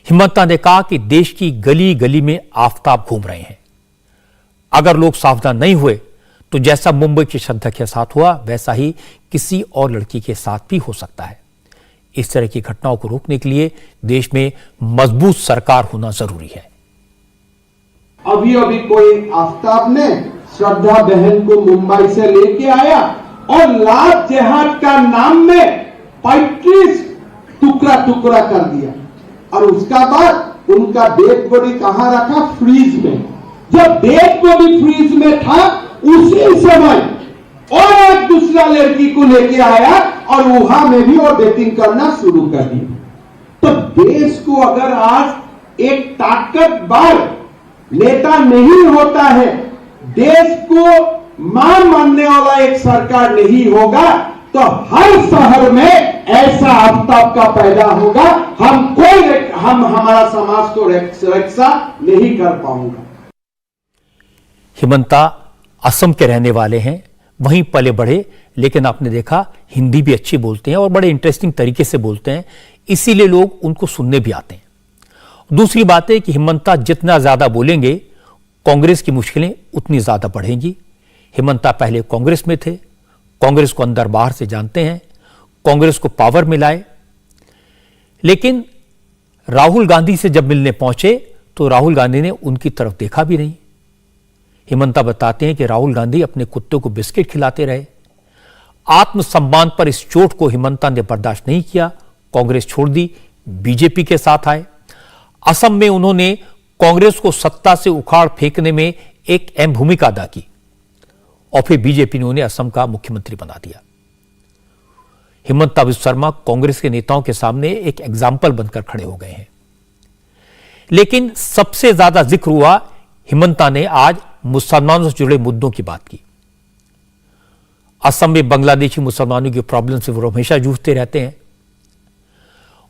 हिमंता ने कहा कि देश की गली गली में आफताब घूम रहे हैं। अगर लोग सावधान नहीं हुए तो जैसा मुंबई की श्रद्धा के साथ हुआ, वैसा ही किसी और लड़की के साथ भी हो सकता है। इस तरह की घटनाओं को रोकने के लिए देश में मजबूत सरकार होना जरूरी है। अभी कोई आफताब ने श्रद्धा बहन को मुंबई से लेके आया और लाल जिहाद का नाम में 35 टुकड़ा टुकड़ा कर दिया और उसका बाद उनका डेड बॉडी कहां रखा? फ्रीज में। जब डेड बॉडी फ्रीज में था उसी समय और एक दूसरा लड़की को लेके आया और वहां में भी वो डेटिंग करना शुरू कर दिया। तो देश को अगर आज एक ताकतवर नेता नहीं होता है, देश को मां मानने वाला एक सरकार नहीं होगा, तो हर शहर में ऐसा आफ्ताब का पैदा होगा। हम हमारा समाज को रक्षा नहीं कर पाऊंगा। हिमंता असम के रहने वाले हैं, वहीं पले बढ़े, लेकिन आपने देखा हिंदी भी अच्छी बोलते हैं और बड़े इंटरेस्टिंग तरीके से बोलते हैं, इसीलिए लोग उनको सुनने भी आते हैं। दूसरी बात है कि हिमंता जितना ज्यादा बोलेंगे कांग्रेस की मुश्किलें उतनी ज्यादा बढ़ेंगी। हिमंता पहले कांग्रेस में थे, कांग्रेस को अंदर बाहर से जानते हैं, कांग्रेस को पावर मिलाए, लेकिन राहुल गांधी से जब मिलने पहुंचे तो राहुल गांधी ने उनकी तरफ देखा भी नहीं। हिमंता बताते हैं कि राहुल गांधी अपने कुत्ते को बिस्किट खिलाते रहे। आत्मसम्मान पर इस चोट को हिमंता ने बर्दाश्त नहीं किया, कांग्रेस छोड़ दी, बीजेपी के साथ आए। असम में उन्होंने कांग्रेस को सत्ता से उखाड़ फेंकने में एक अहम भूमिका अदा की और फिर बीजेपी ने उन्हें असम का मुख्यमंत्री बना दिया। हिमंता बिस्वा शर्मा कांग्रेस के नेताओं के सामने एक एग्जाम्पल बनकर खड़े हो गए हैं। लेकिन सबसे ज्यादा जिक्र हुआ हिमंता ने आज मुसलमानों से जुड़े मुद्दों की बात की। असम में बांग्लादेशी मुसलमानों की प्रॉब्लम से वो हमेशा जूझते रहते हैं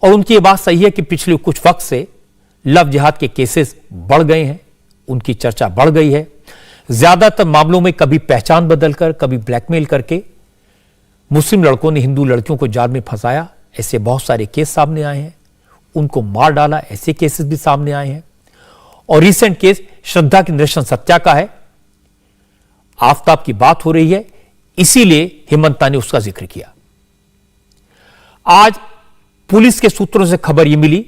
और उनकी ये बात सही है कि पिछले कुछ वक्त से लव जिहाद के केसेस बढ़ गए हैं, उनकी चर्चा बढ़ गई है। ज्यादातर मामलों में कभी पहचान बदलकर, कभी ब्लैकमेल करके मुस्लिम लड़कों ने हिंदू लड़कियों को जाल में फंसाया, ऐसे बहुत सारे केस सामने आए हैं। उनको मार डाला, ऐसे केसेस भी सामने आए हैं। और रिसेंट केस श्रद्धा की निरशन सत्या का है। आफ्ताब की बात हो रही है, इसीलिए हिमंता ने उसका जिक्र किया। आज पुलिस के सूत्रों से खबर यह मिली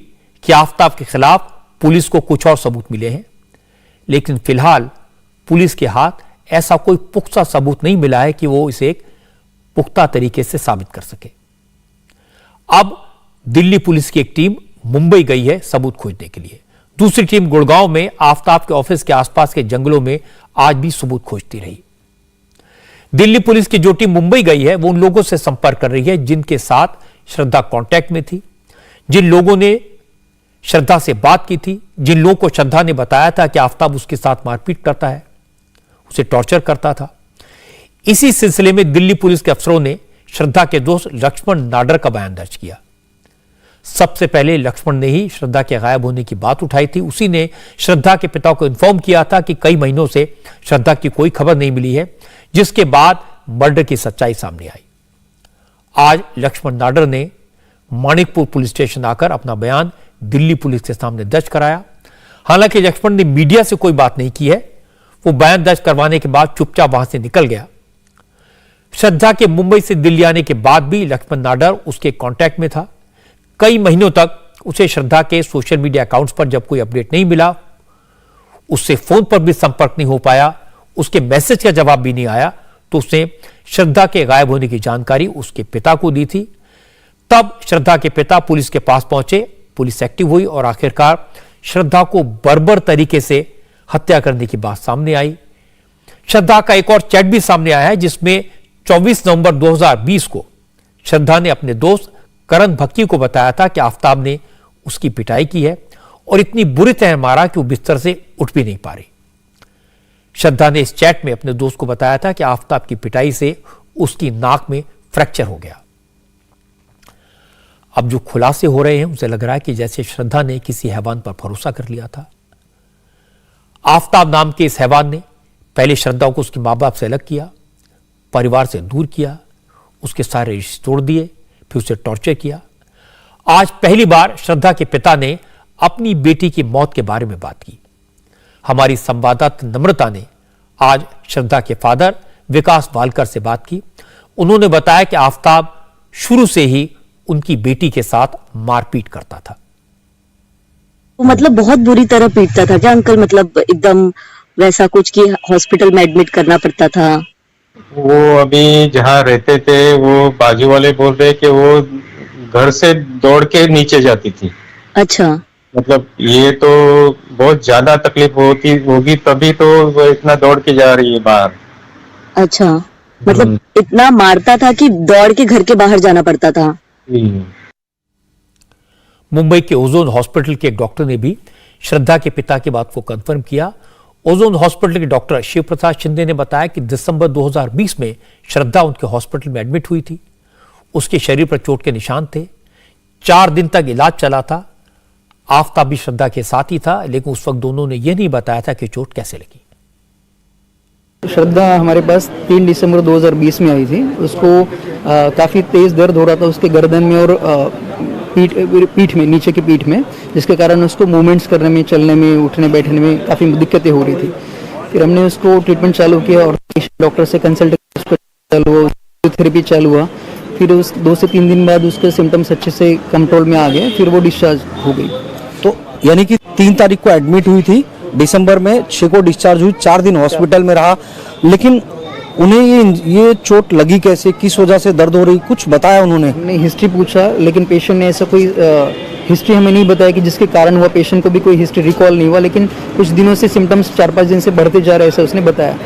कि आफ्ताब के खिलाफ पुलिस को कुछ और सबूत मिले हैं, लेकिन फिलहाल पुलिस के हाथ ऐसा कोई पुख्ता सबूत नहीं मिला है कि वो इसे एक पुख्ता तरीके से साबित कर सके। अब दिल्ली पुलिस की एक टीम मुंबई गई है सबूत खोजने के लिए। दूसरी टीम गुड़गांव में आफ्ताब के ऑफिस के आसपास के जंगलों में आज भी सबूत खोजती रही। दिल्ली पुलिस की जो टीम मुंबई गई है वो उन लोगों से संपर्क कर रही है जिनके साथ श्रद्धा कांटेक्ट में थी, जिन लोगों ने श्रद्धा से बात की थी, जिन लोगों को श्रद्धा ने बताया था कि आफ्ताब उसके साथ मारपीट करता है, उसे टॉर्चर करता था। इसी सिलसिले में दिल्ली पुलिस के अफसरों ने श्रद्धा के दोस्त लक्ष्मण नाडर का बयान दर्ज किया। सबसे पहले लक्ष्मण ने ही श्रद्धा के गायब होने की बात उठाई थी। उसी ने श्रद्धा के पिता को इन्फॉर्म किया था कि कई महीनों से श्रद्धा की कोई खबर नहीं मिली है, जिसके बाद मर्डर की सच्चाई सामने आई। आज लक्ष्मण नाडर ने मानिकपुर पुलिस स्टेशन आकर अपना बयान दिल्ली पुलिस के सामने दर्ज कराया। हालांकि लक्ष्मण ने मीडिया से कोई बात नहीं की है, वो बयान दर्ज करवाने के बाद चुपचाप वहां से निकल गया। श्रद्धा के मुंबई से दिल्ली आने के बाद भी लक्ष्मण नाडर उसके कांटेक्ट में था। कई महीनों तक उसे श्रद्धा के सोशल मीडिया अकाउंट्स पर जब कोई अपडेट नहीं मिला, उससे फोन पर भी संपर्क नहीं हो पाया, उसके मैसेज का जवाब भी नहीं आया, तो उसने श्रद्धा के गायब होने की जानकारी उसके पिता को दी थी। तब श्रद्धा के पिता पुलिस के पास पहुंचे, पुलिस एक्टिव हुई और आखिरकार श्रद्धा को बर्बर तरीके से हत्या करने की बात सामने आई। श्रद्धा का एक और चैट भी सामने आया है जिसमें 24 नवंबर 2020 को श्रद्धा ने अपने दोस्त करण भक्ति को बताया था कि आफ्ताब ने उसकी पिटाई की है और इतनी बुरी तरह मारा कि वो बिस्तर से उठ भी नहीं पा रही। श्रद्धा ने इस चैट में अपने दोस्त को बताया था कि आफ्ताब की पिटाई से उसकी नाक में फ्रैक्चर हो गया। अब जो खुलासे हो रहे हैं उसे लग रहा है कि जैसे श्रद्धा ने किसी हैवान पर भरोसा कर लिया था। आफ्ताब नाम के इस हैवान ने पहले श्रद्धा को उसके मां बाप से अलग किया, परिवार से दूर किया, उसके सारे रिश्ते तोड़ दिए, फिर उसे टॉर्चर किया। आज पहली बार श्रद्धा के पिता ने अपनी बेटी की मौत के बारे में बात की। हमारी संवाददाता नम्रता ने आज श्रद्धा के फादर विकास वालकर से बात की। उन्होंने बताया कि आफ्ताब शुरू से ही उनकी बेटी के साथ मारपीट करता था। वो मतलब बहुत बुरी तरह पीटता था क्या अंकल? मतलब एकदम वैसा कुछ कि हॉस्पिटल में एडमिट करना पड़ता था? वो अभी जहाँ रहते थे वो बाजू वाले बोल रहे कि वो घर से दौड़ के नीचे जाती थी। अच्छा। मतलब ये तो बहुत ज्यादा तकलीफ होती होगी तभी तो वो इतना दौड़ के जा रही है बाहर। अच्छा, मतलब इतना मारता था कि दौड़ के घर के बाहर जाना पड़ता था। मुंबई के ओजोन हॉस्पिटल के एक डॉक्टर ने भी श्रद्धा के पिता की बात को कंफर्म किया। ओजोन हॉस्पिटल के डॉक्टर शिव प्रसाद शिंदे ने बताया कि दिसंबर 2020 में श्रद्धा उनके हॉस्पिटल में एडमिट हुई थी। उसके शरीर पर चोट के निशान थे। 4 दिन तक इलाज चला था। आफताब भी श्रद्धा के साथ ही था, लेकिन उस वक्त दोनों ने यह नहीं बताया था कि चोट कैसे लगी। श्रद्धा हमारे पास 3 दिसंबर 2020 में आई थी। उसको काफ़ी तेज़ दर्द हो रहा था उसके गर्दन में और पीठ में, नीचे की पीठ में, जिसके कारण उसको मूवमेंट्स करने में, चलने में, उठने बैठने में काफ़ी दिक्कतें हो रही थी। फिर हमने उसको ट्रीटमेंट चालू किया और डॉक्टर से कंसल्ट चालू हुआ, थेरेपी चालू हुआ। फिर उस 2 से 3 दिन बाद उसके सिम्टम्स अच्छे से कंट्रोल में आ गए, फिर वो डिस्चार्ज हो गई। तो यानी कि 3 तारीख को एडमिट हुई थी दिसंबर में, 6 को डिस्चार्ज हुई, 4 दिन हॉस्पिटल में रहा। लेकिन उन्हें ये चोट लगी कैसे, किस वजह से दर्द हो रही, कुछ बताया उन्होंने? हमने हिस्ट्री पूछा, लेकिन पेशेंट ने ऐसा कोई हिस्ट्री हमें नहीं बताया कि जिसके कारण हुआ। पेशेंट को भी कोई हिस्ट्री रिकॉल नहीं हुआ, लेकिन कुछ दिनों से सिम्टम्स 4-5 दिन से बढ़ते जा रहे हैं, ऐसा उसने बताया।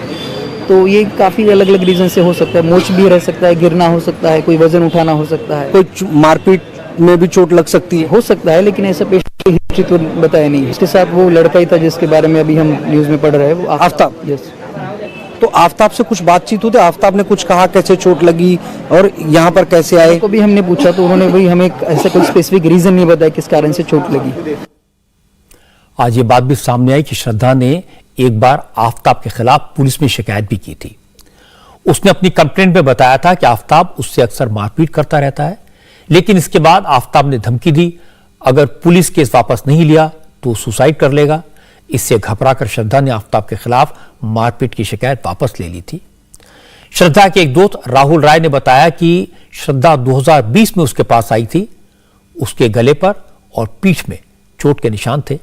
तो ये काफ़ी अलग अलग रीज़न से हो सकता है। मोच भी रह सकता है, गिरना हो सकता है, कोई वजन उठाना हो सकता है, कोई मारपीट में भी चोट लग सकती है, हो सकता है, लेकिन ऐसा पेशेंट की हिस्ट्री तो बताया नहीं। इसके साथ वो लड़का ही था जिसके बारे में अभी हम न्यूज़ में पढ़ रहे हैं, वो आफताब। यस। तो आफताब से कुछ बातचीत हुई? आफताब ने कुछ कहा कैसे चोट लगी और यहाँ पर कैसे आए? को भी हमने पूछा तो उन्होंने भी हमें ऐसा कोई स्पेसिफिक रीजन नहीं बताया किस कारण से चोट लगी। आज ये बात भी सामने आई कि श्रद्धा ने एक बार आफताब के खिलाफ पुलिस में शिकायत भी की थी। उसने अपनी कंप्लेंट में बताया था कि आफताब उससे अक्सर मारपीट करता रहता है, लेकिन इसके बाद आफताब ने धमकी दी अगर पुलिस केस वापस नहीं लिया तो सुसाइड कर लेगा। इससे घबराकर श्रद्धा ने आफताब के खिलाफ मारपीट की शिकायत वापस ले ली थी। श्रद्धा के एक दोस्त राहुल राय ने बताया कि श्रद्धा 2020 में उसके पास आई थी। उसके गले पर और पीठ में चोट के निशान थे।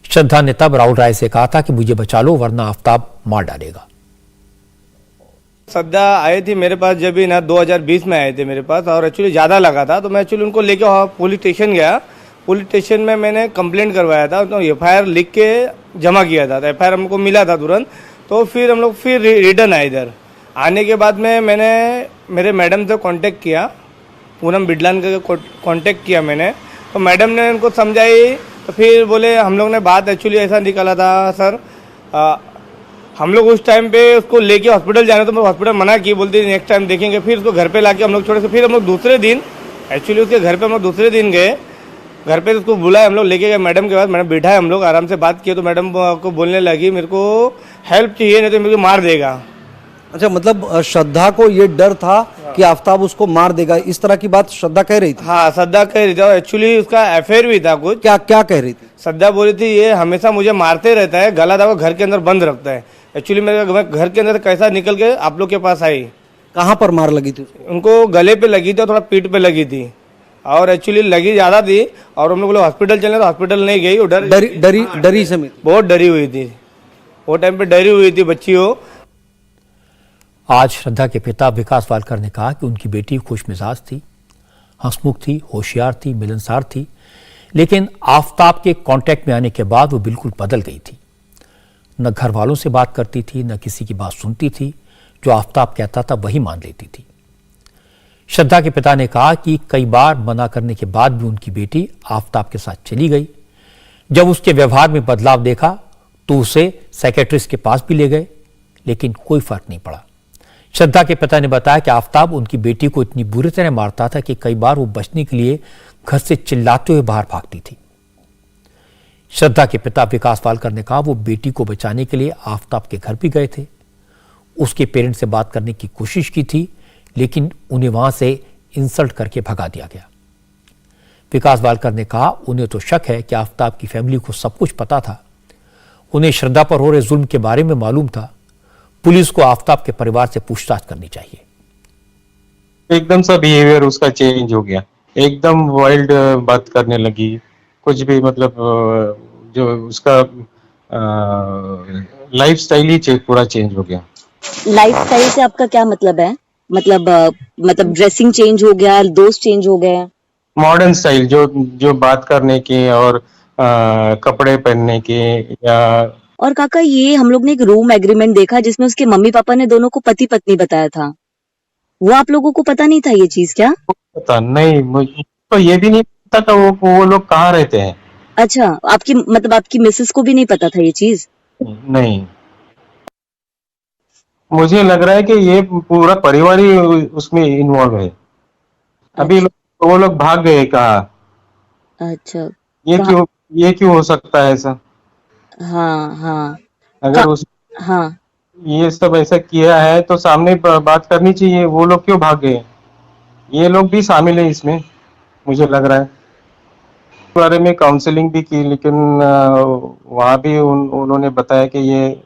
श्रद्धा ने तब राहुल राय से कहा था कि मुझे बचा लो वरना आफताब मार डालेगा। श्रद्धा आए थे मेरे पास जब भी ना 2020 में आए थे मेरे पास, और एक्चुअली ज़्यादा लगा था तो मैं एक्चुअली उनको लेके पुलिस स्टेशन गया। पुलिस स्टेशन में मैंने कंप्लेंट करवाया था, तो एफआईआर लिख के जमा किया था। तो एफआईआर हमको मिला था तुरंत। तो फिर हम लोग फिर रिटर्न आए इधर। आने के बाद में मैंने मेरे मैडम से कांटेक्ट किया, पूनम बिडलान का कांटेक्ट किया मैंने। तो मैडम ने उनको समझाई, तो फिर बोले हम लोग ने बात एक्चुअली ऐसा निकाला था सर, हम लोग उस टाइम पे उसको लेके हॉस्पिटल जाने, तो मैं हॉस्पिटल मना की, बोलती नेक्स्ट टाइम देखेंगे। फिर उसको घर पे लाके हम लोग छोड़े से फिर हम लोग दूसरे दिन एक्चुअली उसके घर पे हम लोग दूसरे दिन गए। घर पे उसको बुलाए, हम लोग लेके गए मैडम के पास। मैडम बैठा है, हम लोग आराम से बात किए तो मैडम को बोलने लगी मेरे को हेल्प चाहिए नहीं तो मेरे को मार देगा। अच्छा, मतलब श्रद्धा को ये डर था कि आफताब उसको मार देगा, इस तरह की बात श्रद्धा कह रही थी? हाँ, श्रद्धा कह रही थी। और एक्चुअली उसका अफेयर भी था कुछ। क्या कह रही थी? श्रद्धा बोली थी ये हमेशा मुझे मारते रहता है, गला दबा घर के अंदर बंद रखता है। एक्चुअली मेरे घर के अंदर कैसा निकल के आप लोग के पास आई। कहाँ पर मार लगी थी? उनको गले पे लगी थी और थोड़ा पीठ पे लगी थी, और एक्चुअली लगी ज्यादा थी। और हम लोग हॉस्पिटल चले तो हॉस्पिटल नहीं गई, डरी समेत बहुत डरी हुई थी। वो टाइम पे डरी हुई थी बच्ची हो। आज श्रद्धा के पिता विकास वालकर ने कहा कि उनकी बेटी खुश मिजाज थी, हंसमुख थी, होशियार थी, मिलनसार थी, लेकिन आफताब के कांटेक्ट में आने के बाद वो बिल्कुल बदल गई थी। न घर वालों से बात करती थी, न किसी की बात सुनती थी। जो आफताब कहता था वही मान लेती थी। श्रद्धा के पिता ने कहा कि कई बार मना करने के बाद भी उनकी बेटी आफताब के साथ चली गई। जब उसके व्यवहार में बदलाव देखा तो उसे साइकियाट्रिस्ट के पास भी ले गए, लेकिन कोई फर्क नहीं पड़ा। श्रद्धा के पिता ने बताया कि आफताब उनकी बेटी को इतनी बुरी तरह मारता था कि कई बार वो बचने के लिए घर से चिल्लाते हुए बाहर भागती थी। श्रद्धा के पिता विकास वालकर ने कहा वो बेटी को बचाने के लिए आफताब के घर भी गए थे। उसके पेरेंट्स से बात करने की कोशिश की थी, लेकिन उन्हें वहां से इंसल्ट करके भगा दिया गया। विकास वालकर ने कहा उन्हें तो शक है कि आफताब की फैमिली को सब कुछ पता था। उन्हें श्रद्धा पर हो रहे जुल्म के बारे में मालूम था। पुलिस को आफताब के परिवार से पूछताछ करनी चाहिए। एकदम सा बिहेवियर उसका चेंज हो गया, एकदम वाइल्ड बात करने लगी। कुछ भी मतलब जो उसका लाइफस्टाइल ही पूरा चेंज हो गया। लाइफस्टाइल से आपका क्या मतलब है? मतलब ड्रेसिंग चेंज हो गया, दोस्त चेंज हो गए? मॉडर्न स्टाइल, जो बात करने की और कपड़े पहनने के या। और काका, ये हम लोग ने एक रूम एग्रीमेंट देखा जिसमें उसके मम्मी पापा ने दोनों को पति पत्नी बताया था, वो आप लोगों को पता नहीं था ये चीज क्या? पता नहीं, मुझे तो ये भी नहीं पता था वो लोग कहाँ रहते हैं। अच्छा, आपकी मिसेस को भी नहीं पता था ये चीज? नहीं, मुझे लग रहा है कि ये पूरा परिवार ही उसमें इन्वॉल्व है। अभी वो लोग भाग गए कहा। अच्छा, ये क्यों हो सकता है ऐसा? हाँ अगर हाँ, ये सब ऐसा किया है तो सामने बात करनी चाहिए। वो लोग क्यों भाग गए? ये लोग भी शामिल है इसमें, मुझे लग रहा है। इस बारे में काउंसलिंग भी की, लेकिन वहाँ भी उन्होंने बताया कि ये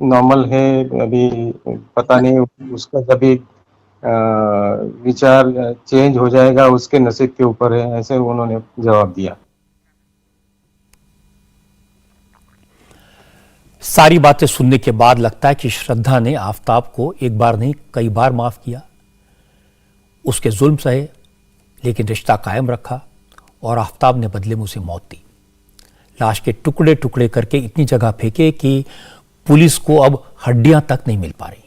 नॉर्मल है, अभी पता नहीं उसका जब भी विचार चेंज हो जाएगा उसके नसीब के ऊपर है, ऐसे उन्होंने जवाब दिया। सारी बातें सुनने के बाद लगता है कि श्रद्धा ने आफताब को एक बार नहीं कई बार माफ किया, उसके जुल्म सहे, लेकिन रिश्ता कायम रखा और आफताब ने बदले में उसे मौत दी। लाश के टुकड़े टुकड़े करके इतनी जगह फेंके कि पुलिस को अब हड्डियां तक नहीं मिल पा रही।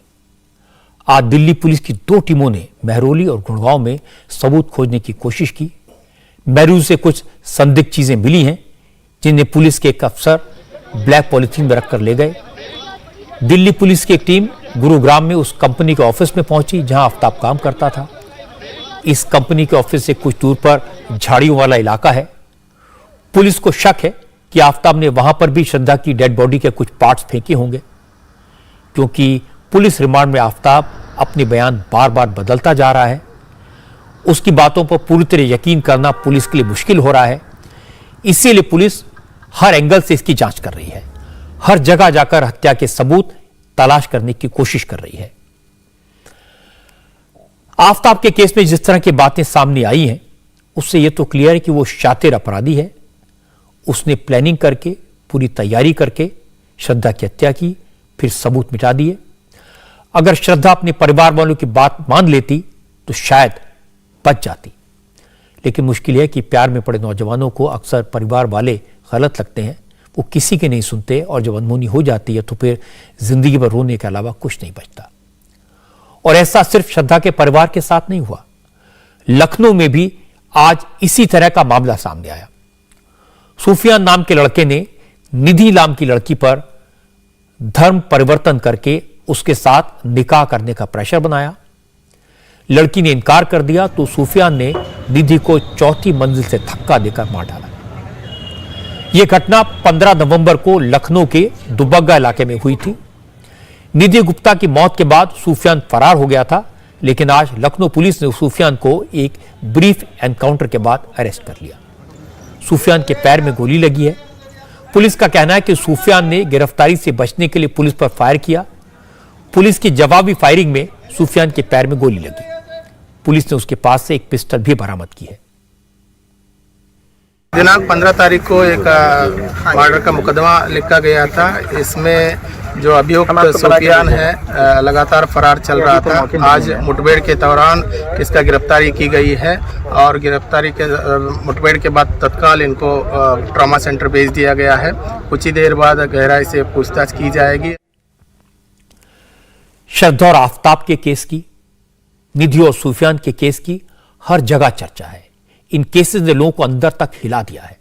आज दिल्ली पुलिस की 2 टीमों ने महरौली और गुड़गांव में सबूत खोजने की कोशिश की। महरौली से कुछ संदिग्ध चीजें मिली हैं जिन्हें पुलिस के एक अफसर ब्लैक पॉलिथीन में रखकर ले गए। दिल्ली पुलिस की एक टीम गुरुग्राम में उस कंपनी के ऑफिस में पहुंची जहां आफताब काम करता था। इस कंपनी के ऑफिस से कुछ दूर पर झाड़ियों वाला इलाका है। पुलिस को शक है कि आफताब ने वहां पर भी श्रद्धा की डेड बॉडी के कुछ पार्ट्स फेंके होंगे, क्योंकि पुलिस रिमांड में आफताब अपने बयान बार बार बदलता जा रहा है। उसकी बातों पर पूरी तरह यकीन करना पुलिस के लिए मुश्किल हो रहा है। इसीलिए पुलिस हर एंगल से इसकी जांच कर रही है, हर जगह जाकर हत्या के सबूत तलाश करने की कोशिश कर रही है। आफताब के केस में जिस तरह की बातें सामने आई हैं, उससे यह तो क्लियर है कि वो शातिर अपराधी है। उसने प्लानिंग करके, पूरी तैयारी करके श्रद्धा की हत्या की, फिर सबूत मिटा दिए। अगर श्रद्धा अपने परिवार वालों की बात मान लेती तो शायद बच जाती, लेकिन मुश्किल है कि प्यार में पड़े नौजवानों को अक्सर परिवार वाले गलत लगते हैं, वो किसी के नहीं सुनते, और जब अनहोनी हो जाती है तो फिर जिंदगी भर रोने के अलावा कुछ नहीं बचता। और ऐसा सिर्फ श्रद्धा के परिवार के साथ नहीं हुआ, लखनऊ में भी आज इसी तरह का मामला सामने आया। सूफियान नाम के लड़के ने निधि नाम की लड़की पर धर्म परिवर्तन करके उसके साथ निकाह करने का प्रेशर बनाया। लड़की ने इनकार कर दिया तो सूफियान ने निधि को 4थी मंजिल से धक्का देकर मार डाला। यह घटना 15 नवंबर को लखनऊ के दुबग्गा इलाके में हुई थी। निधि गुप्ता की मौत के बाद सूफियान फरार हो गया था, लेकिन आज लखनऊ पुलिस ने सूफियान को एक ब्रीफ एनकाउंटर के बाद अरेस्ट कर लिया। सूफियान के पैर में गोली लगी है। पुलिस का कहना है कि सूफियान ने गिरफ्तारी से बचने के लिए पुलिस पर फायर किया। पुलिस की जवाबी फायरिंग में सूफियान के पैर में गोली लगी। पुलिस ने उसके पास से एक पिस्टल भी बरामद की है। दिनांक 15 तारीख को एक मर्डर का मुकदमा लिखा गया था। इसमें जो अभियुक्त सूफियान है लगातार फरार चल रहा था। आज मुठभेड़ के दौरान इसका गिरफ्तारी की गई है और गिरफ्तारी के मुठभेड़ के बाद तत्काल इनको ट्रॉमा सेंटर भेज दिया गया है। कुछ ही देर बाद गहराई से पूछताछ की जाएगी। श्रद्धा और आफताब के केस की, निधि और सूफियान के केस की हर जगह चर्चा है। इन केसेस ने लोगों को अंदर तक हिला दिया है।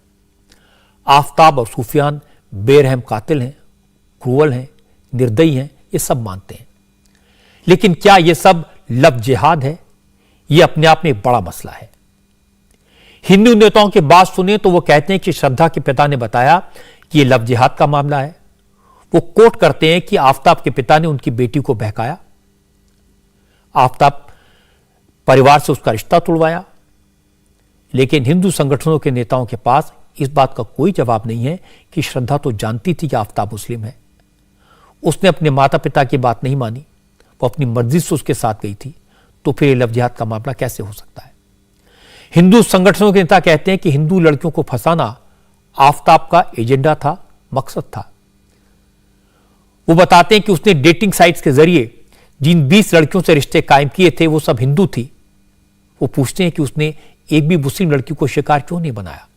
आफताब और सूफियान बेरहम कातिल हैं, क्रूअल हैं, निर्दयी हैं, ये सब मानते हैं। लेकिन क्या यह सब लव जिहाद है? यह अपने आप में एक बड़ा मसला है। हिंदू नेताओं की बात सुने तो वो कहते हैं कि श्रद्धा के पिता ने बताया कि यह लव जिहाद का मामला है। वो कोट करते हैं कि आफताब के पिता ने उनकी बेटी को बहकाया, आफताब परिवार से उसका रिश्ता तोड़वाया। लेकिन हिंदू संगठनों के नेताओं के पास इस बात का कोई जवाब नहीं है कि श्रद्धा तो जानती थी कि आफताब मुस्लिम है, उसने अपने माता पिता की बात नहीं मानी, वो अपनी मर्जी से उसके साथ गई थी, तो फिर लव जिहाद का मामला कैसे हो सकता है? हिंदू संगठनों के नेता कहते हैं कि हिंदू लड़कियों को फंसाना आफताब का एजेंडा था, मकसद था। वो बताते हैं कि उसने डेटिंग साइट्स के जरिए जिन 20 लड़कियों से रिश्ते कायम किए थे वो सब हिंदू थी। वो पूछते हैं कि उसने एक भी मुस्लिम लड़की को शिकार क्यों नहीं बनाया।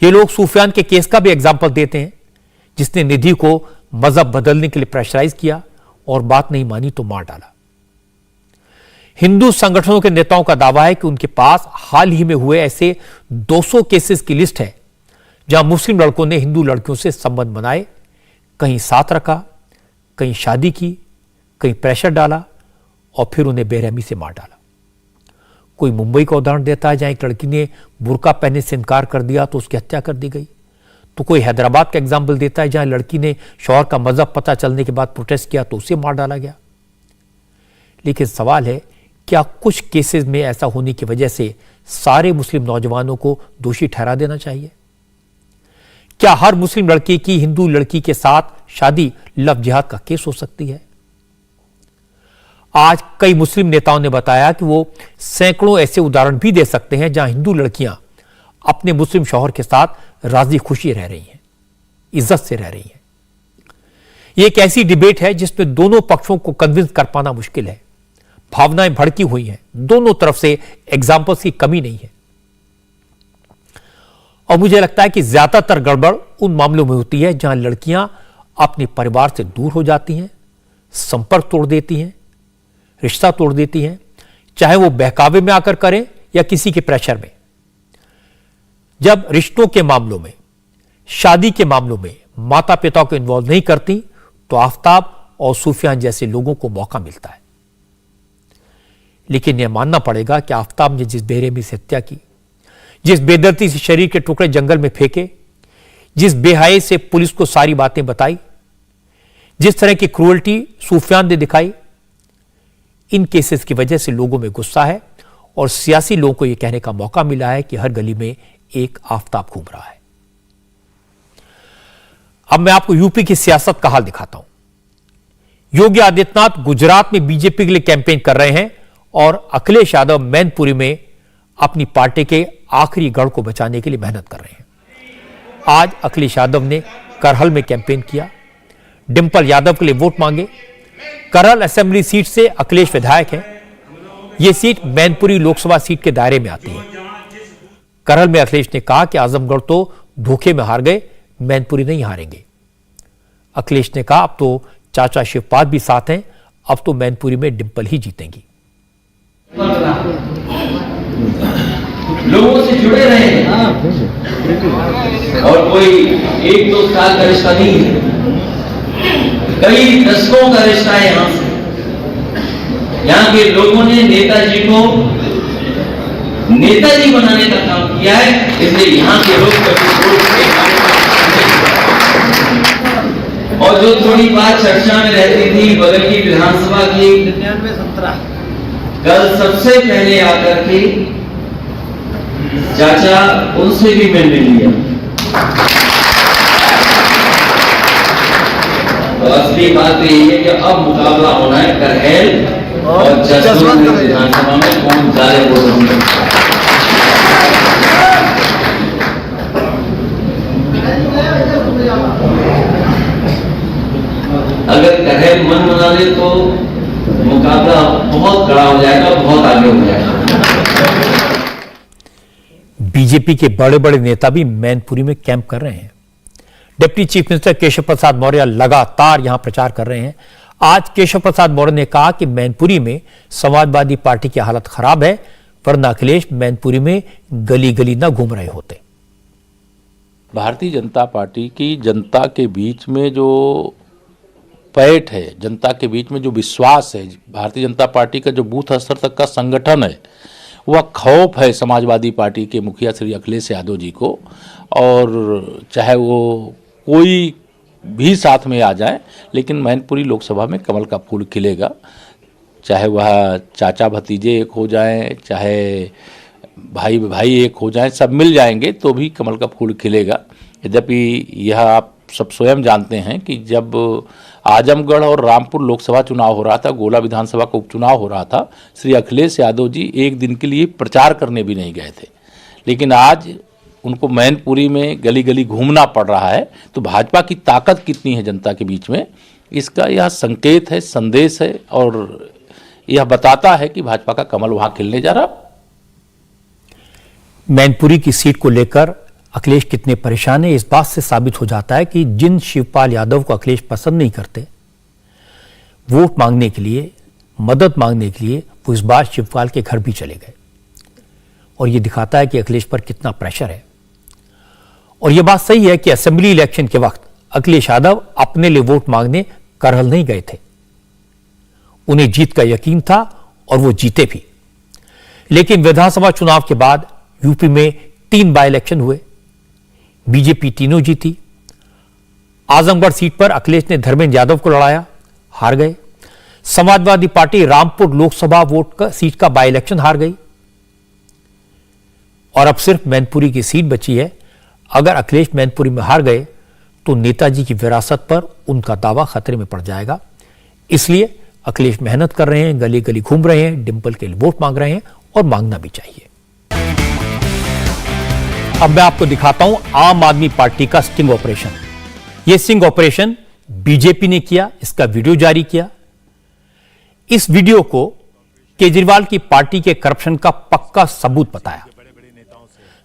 ये लोग सूफियान के केस का भी एग्जाम्पल देते हैं, जिसने निधि को मजहब बदलने के लिए प्रेशराइज किया और बात नहीं मानी तो मार डाला। हिंदू संगठनों के नेताओं का दावा है कि उनके पास हाल ही में हुए ऐसे 200 केसेस की लिस्ट है जहां मुस्लिम लड़कों ने हिंदू लड़कियों से संबंध बनाए, कहीं साथ रखा, कहीं शादी की, कहीं प्रेशर डाला और फिर उन्हें बेरहमी से मार डाला। कोई मुंबई का उदाहरण देता है जहां एक लड़की ने बुर्का पहनने से इनकार कर दिया तो उसकी हत्या कर दी गई। तो कोई हैदराबाद का एग्जाम्पल देता है जहां लड़की ने शौहर का मजहब पता चलने के बाद प्रोटेस्ट किया तो उसे मार डाला गया। लेकिन सवाल है, क्या कुछ केसेस में ऐसा होने की वजह से सारे मुस्लिम नौजवानों को दोषी ठहरा देना चाहिए? क्या हर मुस्लिम लड़की की हिंदू लड़की के साथ शादी लव जिहाद का केस हो सकती है? आज कई मुस्लिम नेताओं ने बताया कि वो सैकड़ों ऐसे उदाहरण भी दे सकते हैं जहां हिंदू लड़कियां अपने मुस्लिम शौहर के साथ राजी खुशी रह रही हैं, इज्जत से रह रही हैं। यह एक ऐसी डिबेट है जिसमें दोनों पक्षों को कन्विंस कर पाना मुश्किल है। भावनाएं भड़की हुई हैं, दोनों तरफ से एग्जाम्पल्स की कमी नहीं है। और मुझे लगता है कि ज्यादातर गड़बड़ उन मामलों में होती है जहां लड़कियां अपने परिवार से दूर हो जाती हैं, संपर्क तोड़ देती हैं, रिश्ता तोड़ देती हैं, चाहे वो बहकावे में आकर करें या किसी के प्रेशर में। जब रिश्तों के मामलों में, शादी के मामलों में माता पिता को इन्वॉल्व नहीं करती तो आफताब और सूफियान जैसे लोगों को मौका मिलता है। लेकिन यह मानना पड़ेगा कि आफताब ने जिस बेरहमी से हत्या की, जिस बेदर्दी से शरीर के टुकड़े जंगल में फेंके, जिस बेहाई से पुलिस को सारी बातें बताई, जिस तरह की क्रूअल्टी सूफियान ने दिखाई, इन केसेस की वजह से लोगों में गुस्सा है और सियासी लोगों को यह कहने का मौका मिला है कि हर गली में एक आफताब घूम रहा है। अब मैं आपको यूपी की सियासत का हाल दिखाता हूं। योगी आदित्यनाथ गुजरात में बीजेपी के लिए कैंपेन कर रहे हैं और अखिलेश यादव मैनपुरी में अपनी पार्टी के आखिरी गढ़ को बचाने के लिए मेहनत कर रहे हैं। आज अखिलेश यादव ने करहल में कैंपेन किया, डिंपल यादव के लिए वोट मांगे। करहल असेंबली सीट से अखिलेश विधायक हैं। यह सीट मैनपुरी लोकसभा सीट के दायरे में आती है। करहल में अखिलेश ने कहा कि आजमगढ़ तो धोखे में हार गए, मैनपुरी नहीं हारेंगे। अखिलेश ने कहा अब तो चाचा शिवपाल भी साथ हैं, अब तो मैनपुरी में डिंपल ही जीतेंगी। लोगों से जुड़े रहे हैं और कोई 1-2 साल का रिश्ता नहीं है, कई दशकों का रिश्ता है। यहां से यहां के लोगों ने नेताजी को नेताजी बनाने का काम किया है, इसलिए यहां के लोग और जो थोड़ी बात चर्चा में रहती थी बगल की विधानसभा की 99-17, कल सबसे पहले आकर के चाचा उनसे भी मिलने लिया। तो असली बात तो यही है कि अब मुकाबला होना है करहल और जसवंत विधानसभा में कौन ज्यादा वोट देगा। अगर करहल मन बना ले तो मुकाबला बहुत कड़ा हो जाएगा, बहुत आगे हो जाएगा। बीजेपी के बड़े बड़े नेता भी मैनपुरी में कैंप कर रहे हैं। Deputy chief minister Keshav Prasad Maurya लगातार यहां प्रचार कर रहे हैं। आज केशव प्रसाद मौर्य ने कहा कि मैनपुरी में समाजवादी पार्टी की हालत खराब है, वरना अखिलेश मैनपुरी में गली गली न घूम रहे होते। भारतीय जनता पार्टी की जनता के बीच में जो पैठ है, जनता के बीच में जो विश्वास है, भारतीय जनता पार्टी का जो बूथ स्तर तक का संगठन है, वह खौफ है समाजवादी पार्टी के मुखिया श्री अखिलेश यादव जी को। और चाहे वो कोई भी साथ में आ जाए, लेकिन मैनपुरी लोकसभा में कमल का फूल खिलेगा। चाहे वह चाचा भतीजे एक हो जाएं, चाहे भाई भाई एक हो जाएं, सब मिल जाएंगे तो भी कमल का फूल खिलेगा। यद्यपि यह आप सब स्वयं जानते हैं कि जब आजमगढ़ और रामपुर लोकसभा चुनाव हो रहा था, गोला विधानसभा का उपचुनाव हो रहा था, श्री अखिलेश यादव जी एक दिन के लिए प्रचार करने भी नहीं गए थे। लेकिन आज उनको मैनपुरी में गली गली घूमना पड़ रहा है, तो भाजपा की ताकत कितनी है जनता के बीच में, इसका यह संकेत है, संदेश है और यह बताता है कि भाजपा का कमल वहां खिलने जा रहा। मैनपुरी की सीट को लेकर अखिलेश कितने परेशान है, इस बात से साबित हो जाता है कि जिन शिवपाल यादव को अखिलेश पसंद नहीं करते, वोट मांगने के लिए, मदद मांगने के लिए वो इस बार शिवपाल के घर भी चले गए। और यह दिखाता है कि अखिलेश पर कितना प्रेशर है। और यह बात सही है कि असेंबली इलेक्शन के वक्त अखिलेश यादव अपने लिए वोट मांगने करहल नहीं गए थे। उन्हें जीत का यकीन था और वो जीते भी। लेकिन विधानसभा चुनाव के बाद यूपी में 3 बाय इलेक्शन हुए, बीजेपी तीनों जीती। आजमगढ़ सीट पर अखिलेश ने धर्मेंद्र यादव को लड़ाया, हार गए। समाजवादी पार्टी रामपुर लोकसभा सीट का बाय इलेक्शन हार गई और अब सिर्फ मैनपुरी की सीट बची है। अगर अखिलेश मैनपुरी में हार गए तो नेताजी की विरासत पर उनका दावा खतरे में पड़ जाएगा। इसलिए अखिलेश मेहनत कर रहे हैं, गली गली घूम रहे हैं, डिंपल के लिए वोट मांग रहे हैं और मांगना भी चाहिए। अब मैं आपको दिखाता हूं आम आदमी पार्टी का स्टिंग ऑपरेशन। यह स्टिंग ऑपरेशन बीजेपी ने किया, इसका वीडियो जारी किया। इस वीडियो को केजरीवाल की पार्टी के करप्शन का पक्का सबूत बताया।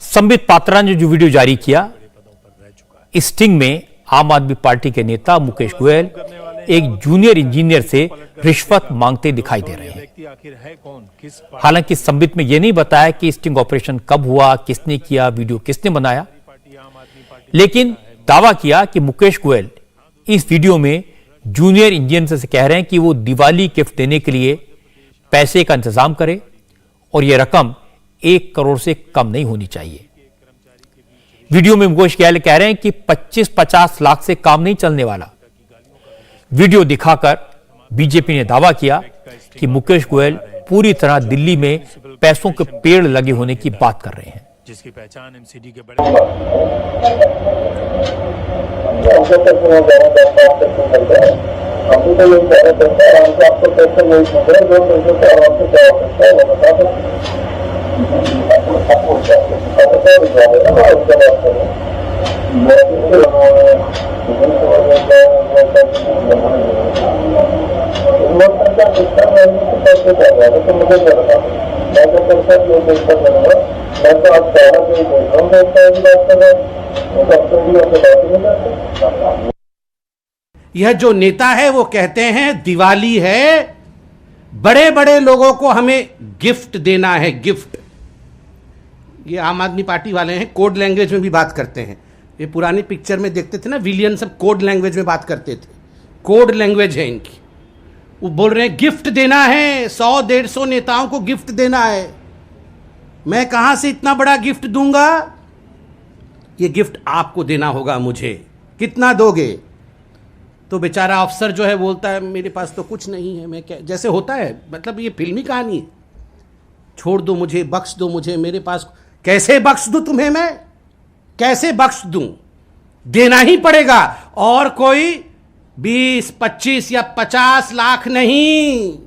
संबित पात्रा ने जो वीडियो जारी किया, इस स्टिंग में आम आदमी पार्टी के नेता मुकेश गोयल एक जूनियर इंजीनियर से रिश्वत मांगते दिखाई दे रहे हैं। हालांकि संबित में यह नहीं बताया कि स्टिंग ऑपरेशन कब हुआ, किसने किया, वीडियो किसने बनाया, लेकिन दावा किया कि मुकेश गोयल इस वीडियो में जूनियर इंजीनियर से कह रहे हैं कि वो दिवाली गिफ्ट देने के लिए पैसे का इंतजाम करे और यह रकम 1 करोड़ से कम नहीं होनी चाहिए। वीडियो में मुकेश गोयल कह रहे हैं कि 25-50 लाख से काम नहीं चलने वाला। वीडियो दिखाकर बीजेपी ने दावा किया कि मुकेश गोयल पूरी तरह दिल्ली में पैसों के पेड़ लगे होने की बात कर रहे हैं। जिसकी पहचान एमसीडी के यह जो नेता है वो कहते हैं दिवाली है, बड़े बड़े लोगों को हमें गिफ्ट देना है, गिफ्ट। ये आम आदमी पार्टी वाले हैं, कोड लैंग्वेज में भी बात करते हैं। ये पुरानी पिक्चर में देखते थे ना, विलियन सब कोड लैंग्वेज में बात करते थे, कोड लैंग्वेज है इनकी। वो बोल रहे हैं गिफ्ट देना है, 100-150 नेताओं को गिफ्ट देना है। मैं कहां से इतना बड़ा गिफ्ट दूंगा? ये गिफ्ट आपको देना होगा मुझे। कितना दोगे? तो बेचारा अफसर जो है बोलता है मेरे पास तो कुछ नहीं है, मैं क्या, जैसे होता है, मतलब ये फिल्मी कहानी है, छोड़ दो मुझे, बख्श दो मुझे, मेरे पास। कैसे बख्श दूं तुम्हें मैं? कैसे बख्श दूं? देना ही पड़ेगा। और कोई 20, 25 या 50 लाख नहीं।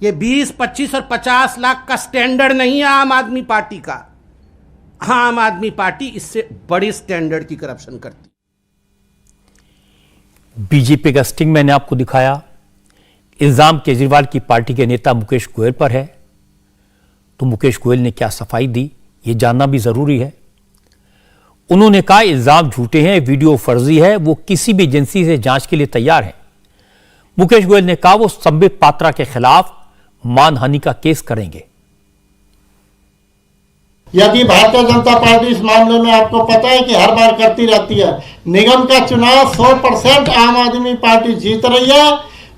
ये 20, 25 और 50 लाख का स्टैंडर्ड नहीं है आम आदमी पार्टी का। आम आदमी पार्टी इससे बड़े स्टैंडर्ड की करप्शन करती। बीजेपी का स्टिंग मैंने आपको दिखाया। इल्जाम केजरीवाल की पार्टी के नेता मुकेश गोयल पर है, तो मुकेश गोयल ने क्या सफाई दी, यह जानना भी जरूरी है। उन्होंने कहा इल्जाम झूठे हैं, वीडियो फर्जी है, वो किसी भी एजेंसी से जांच के लिए तैयार है। मुकेश गोयल ने कहा वो संबित पात्रा के खिलाफ मानहानि का केस करेंगे। यदि भारतीय जनता पार्टी इस मामले में, आपको पता है कि हर बार करती रहती है, निगम का चुनाव 100% आम आदमी पार्टी जीत रही है,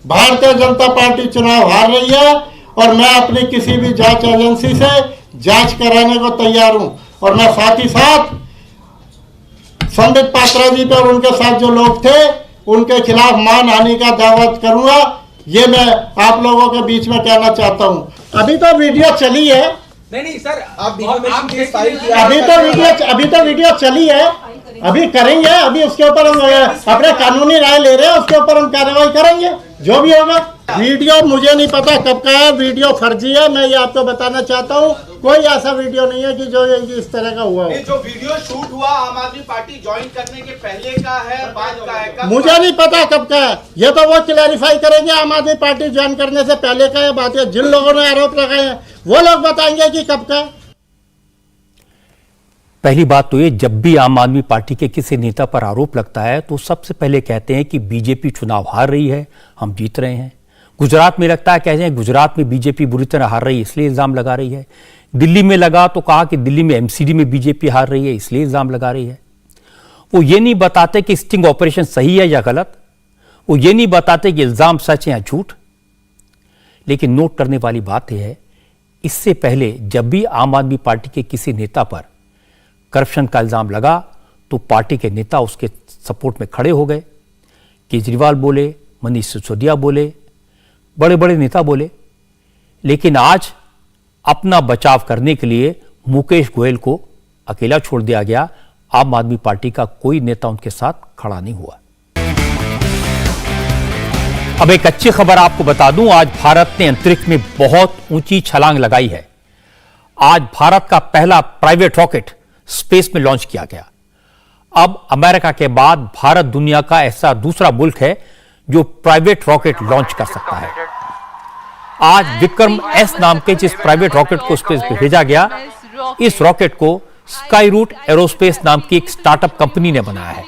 भारतीय जनता पार्टी चुनाव हार रही है, और मैं अपनी किसी भी जांच एजेंसी से जांच कराने को तैयार हूं। और मैं साथ ही साथ संबित पात्रा जी पे और उनके साथ जो लोग थे उनके खिलाफ मानहानि का दावा करूंगा। ये मैं आप लोगों के बीच में कहना चाहता हूं। अभी तो वीडियो चली है, नहीं सर, अभी तो वीडियो चली है, अभी करेंगे, अभी उसके ऊपर हम अपने कानूनी राय ले रहे हैं, उसके ऊपर हम कार्रवाई करेंगे, जो भी होगा। वीडियो मुझे नहीं पता कब का है, वीडियो फर्जी है। मैं ये आपको बताना चाहता हूँ, कोई ऐसा वीडियो नहीं है कि जो इस तरह का हुआ हो। जो वीडियो शूट हुआ आम आदमी पार्टी ज्वाइन करने के पहले का है, बाद का है? कब? मुझे नहीं पता कब का है, ये तो वो क्लैरिफाई करेंगे। आम आदमी पार्टी ज्वाइन करने से पहले का है, बात है। जिन लोगों ने आरोप लगाए हैं वो लोग बताएंगे कि कब का है। पहली बात तो ये, जब भी आम आदमी पार्टी के किसी नेता पर आरोप लगता है तो सबसे पहले कहते हैं कि बीजेपी चुनाव हार रही है, हम जीत रहे हैं। गुजरात में लगता है, कहते हैं गुजरात में बीजेपी बुरी तरह हार रही है इसलिए इल्जाम लगा रही है। दिल्ली में लगा तो कहा कि दिल्ली में एमसीडी में बीजेपी हार रही है इसलिए इल्जाम लगा रही है। वो ये नहीं बताते कि स्टिंग ऑपरेशन सही है या गलत, वो ये नहीं बताते कि इल्जाम सच है या झूठ। लेकिन नोट करने वाली बात यह है, इससे पहले जब भी आम आदमी पार्टी के किसी नेता पर करप्शन का इल्जाम लगा तो पार्टी के नेता उसके सपोर्ट में खड़े हो गए। केजरीवाल बोले, मनीष सिसोदिया बोले, बड़े बड़े नेता बोले। लेकिन आज अपना बचाव करने के लिए मुकेश गोयल को अकेला छोड़ दिया गया। आम आदमी पार्टी का कोई नेता उनके साथ खड़ा नहीं हुआ। अब एक अच्छी खबर आपको बता दूं, आज भारत ने अंतरिक्ष में बहुत ऊंची छलांग लगाई है। आज भारत का पहला प्राइवेट रॉकेट स्पेस में लॉन्च किया गया। अब अमेरिका के बाद भारत दुनिया का ऐसा दूसरा मुल्क है जो प्राइवेट रॉकेट लॉन्च कर सकता है। आज विक्रम एस नाम के जिस प्राइवेट रॉकेट को स्पेस में भेजा गया, इस रॉकेट को स्काई रूट एरोस्पेस नाम की एक स्टार्टअप कंपनी ने बनाया है।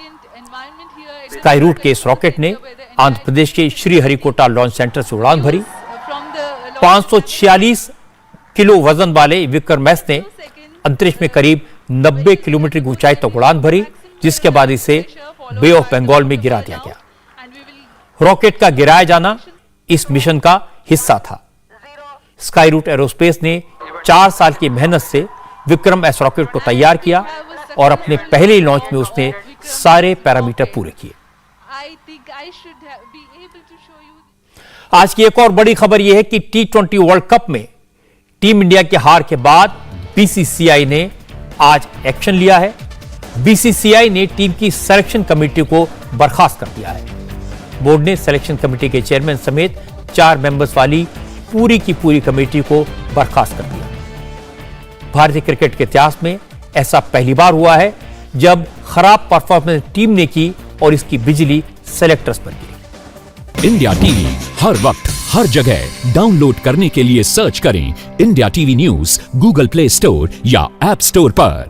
स्काई रूट के इस रॉकेट ने आंध्र प्रदेश के श्रीहरिकोटा लॉन्च सेंटर से उड़ान भरी। 546 किलो वजन वाले विक्रम एस ने अंतरिक्ष में करीब 90 किलोमीटर की ऊंचाई तक उड़ान भरी, जिसके बाद इसे बे ऑफ बंगाल में गिरा दिया गया। रॉकेट का गिराया जाना इस मिशन का हिस्सा था। स्काई रूट एरोस्पेस ने 4 साल की मेहनत से विक्रम एस रॉकेट को तैयार किया और अपने पहले लॉन्च में उसने सारे पैरामीटर पूरे किए। आज की एक और बड़ी खबर यह है कि T20 वर्ल्ड कप में टीम इंडिया की हार के बाद बीसीसीआई ने आज एक्शन लिया है। बीसीसीआई ने टीम की सिलेक्शन कमेटी को बर्खास्त कर दिया है। बोर्ड ने सिलेक्शन कमेटी के चेयरमैन समेत 4 मेंबर्स वाली पूरी की पूरी कमेटी को बर्खास्त कर दिया। भारतीय क्रिकेट के इतिहास में ऐसा पहली बार हुआ है जब खराब परफॉर्मेंस टीम ने की और इसकी बिजली सेलेक्टर्स पर गिरी। इंडिया टीवी हर वक्त हर जगह डाउनलोड करने के लिए सर्च करें India TV news Google play store या ऐप स्टोर पर।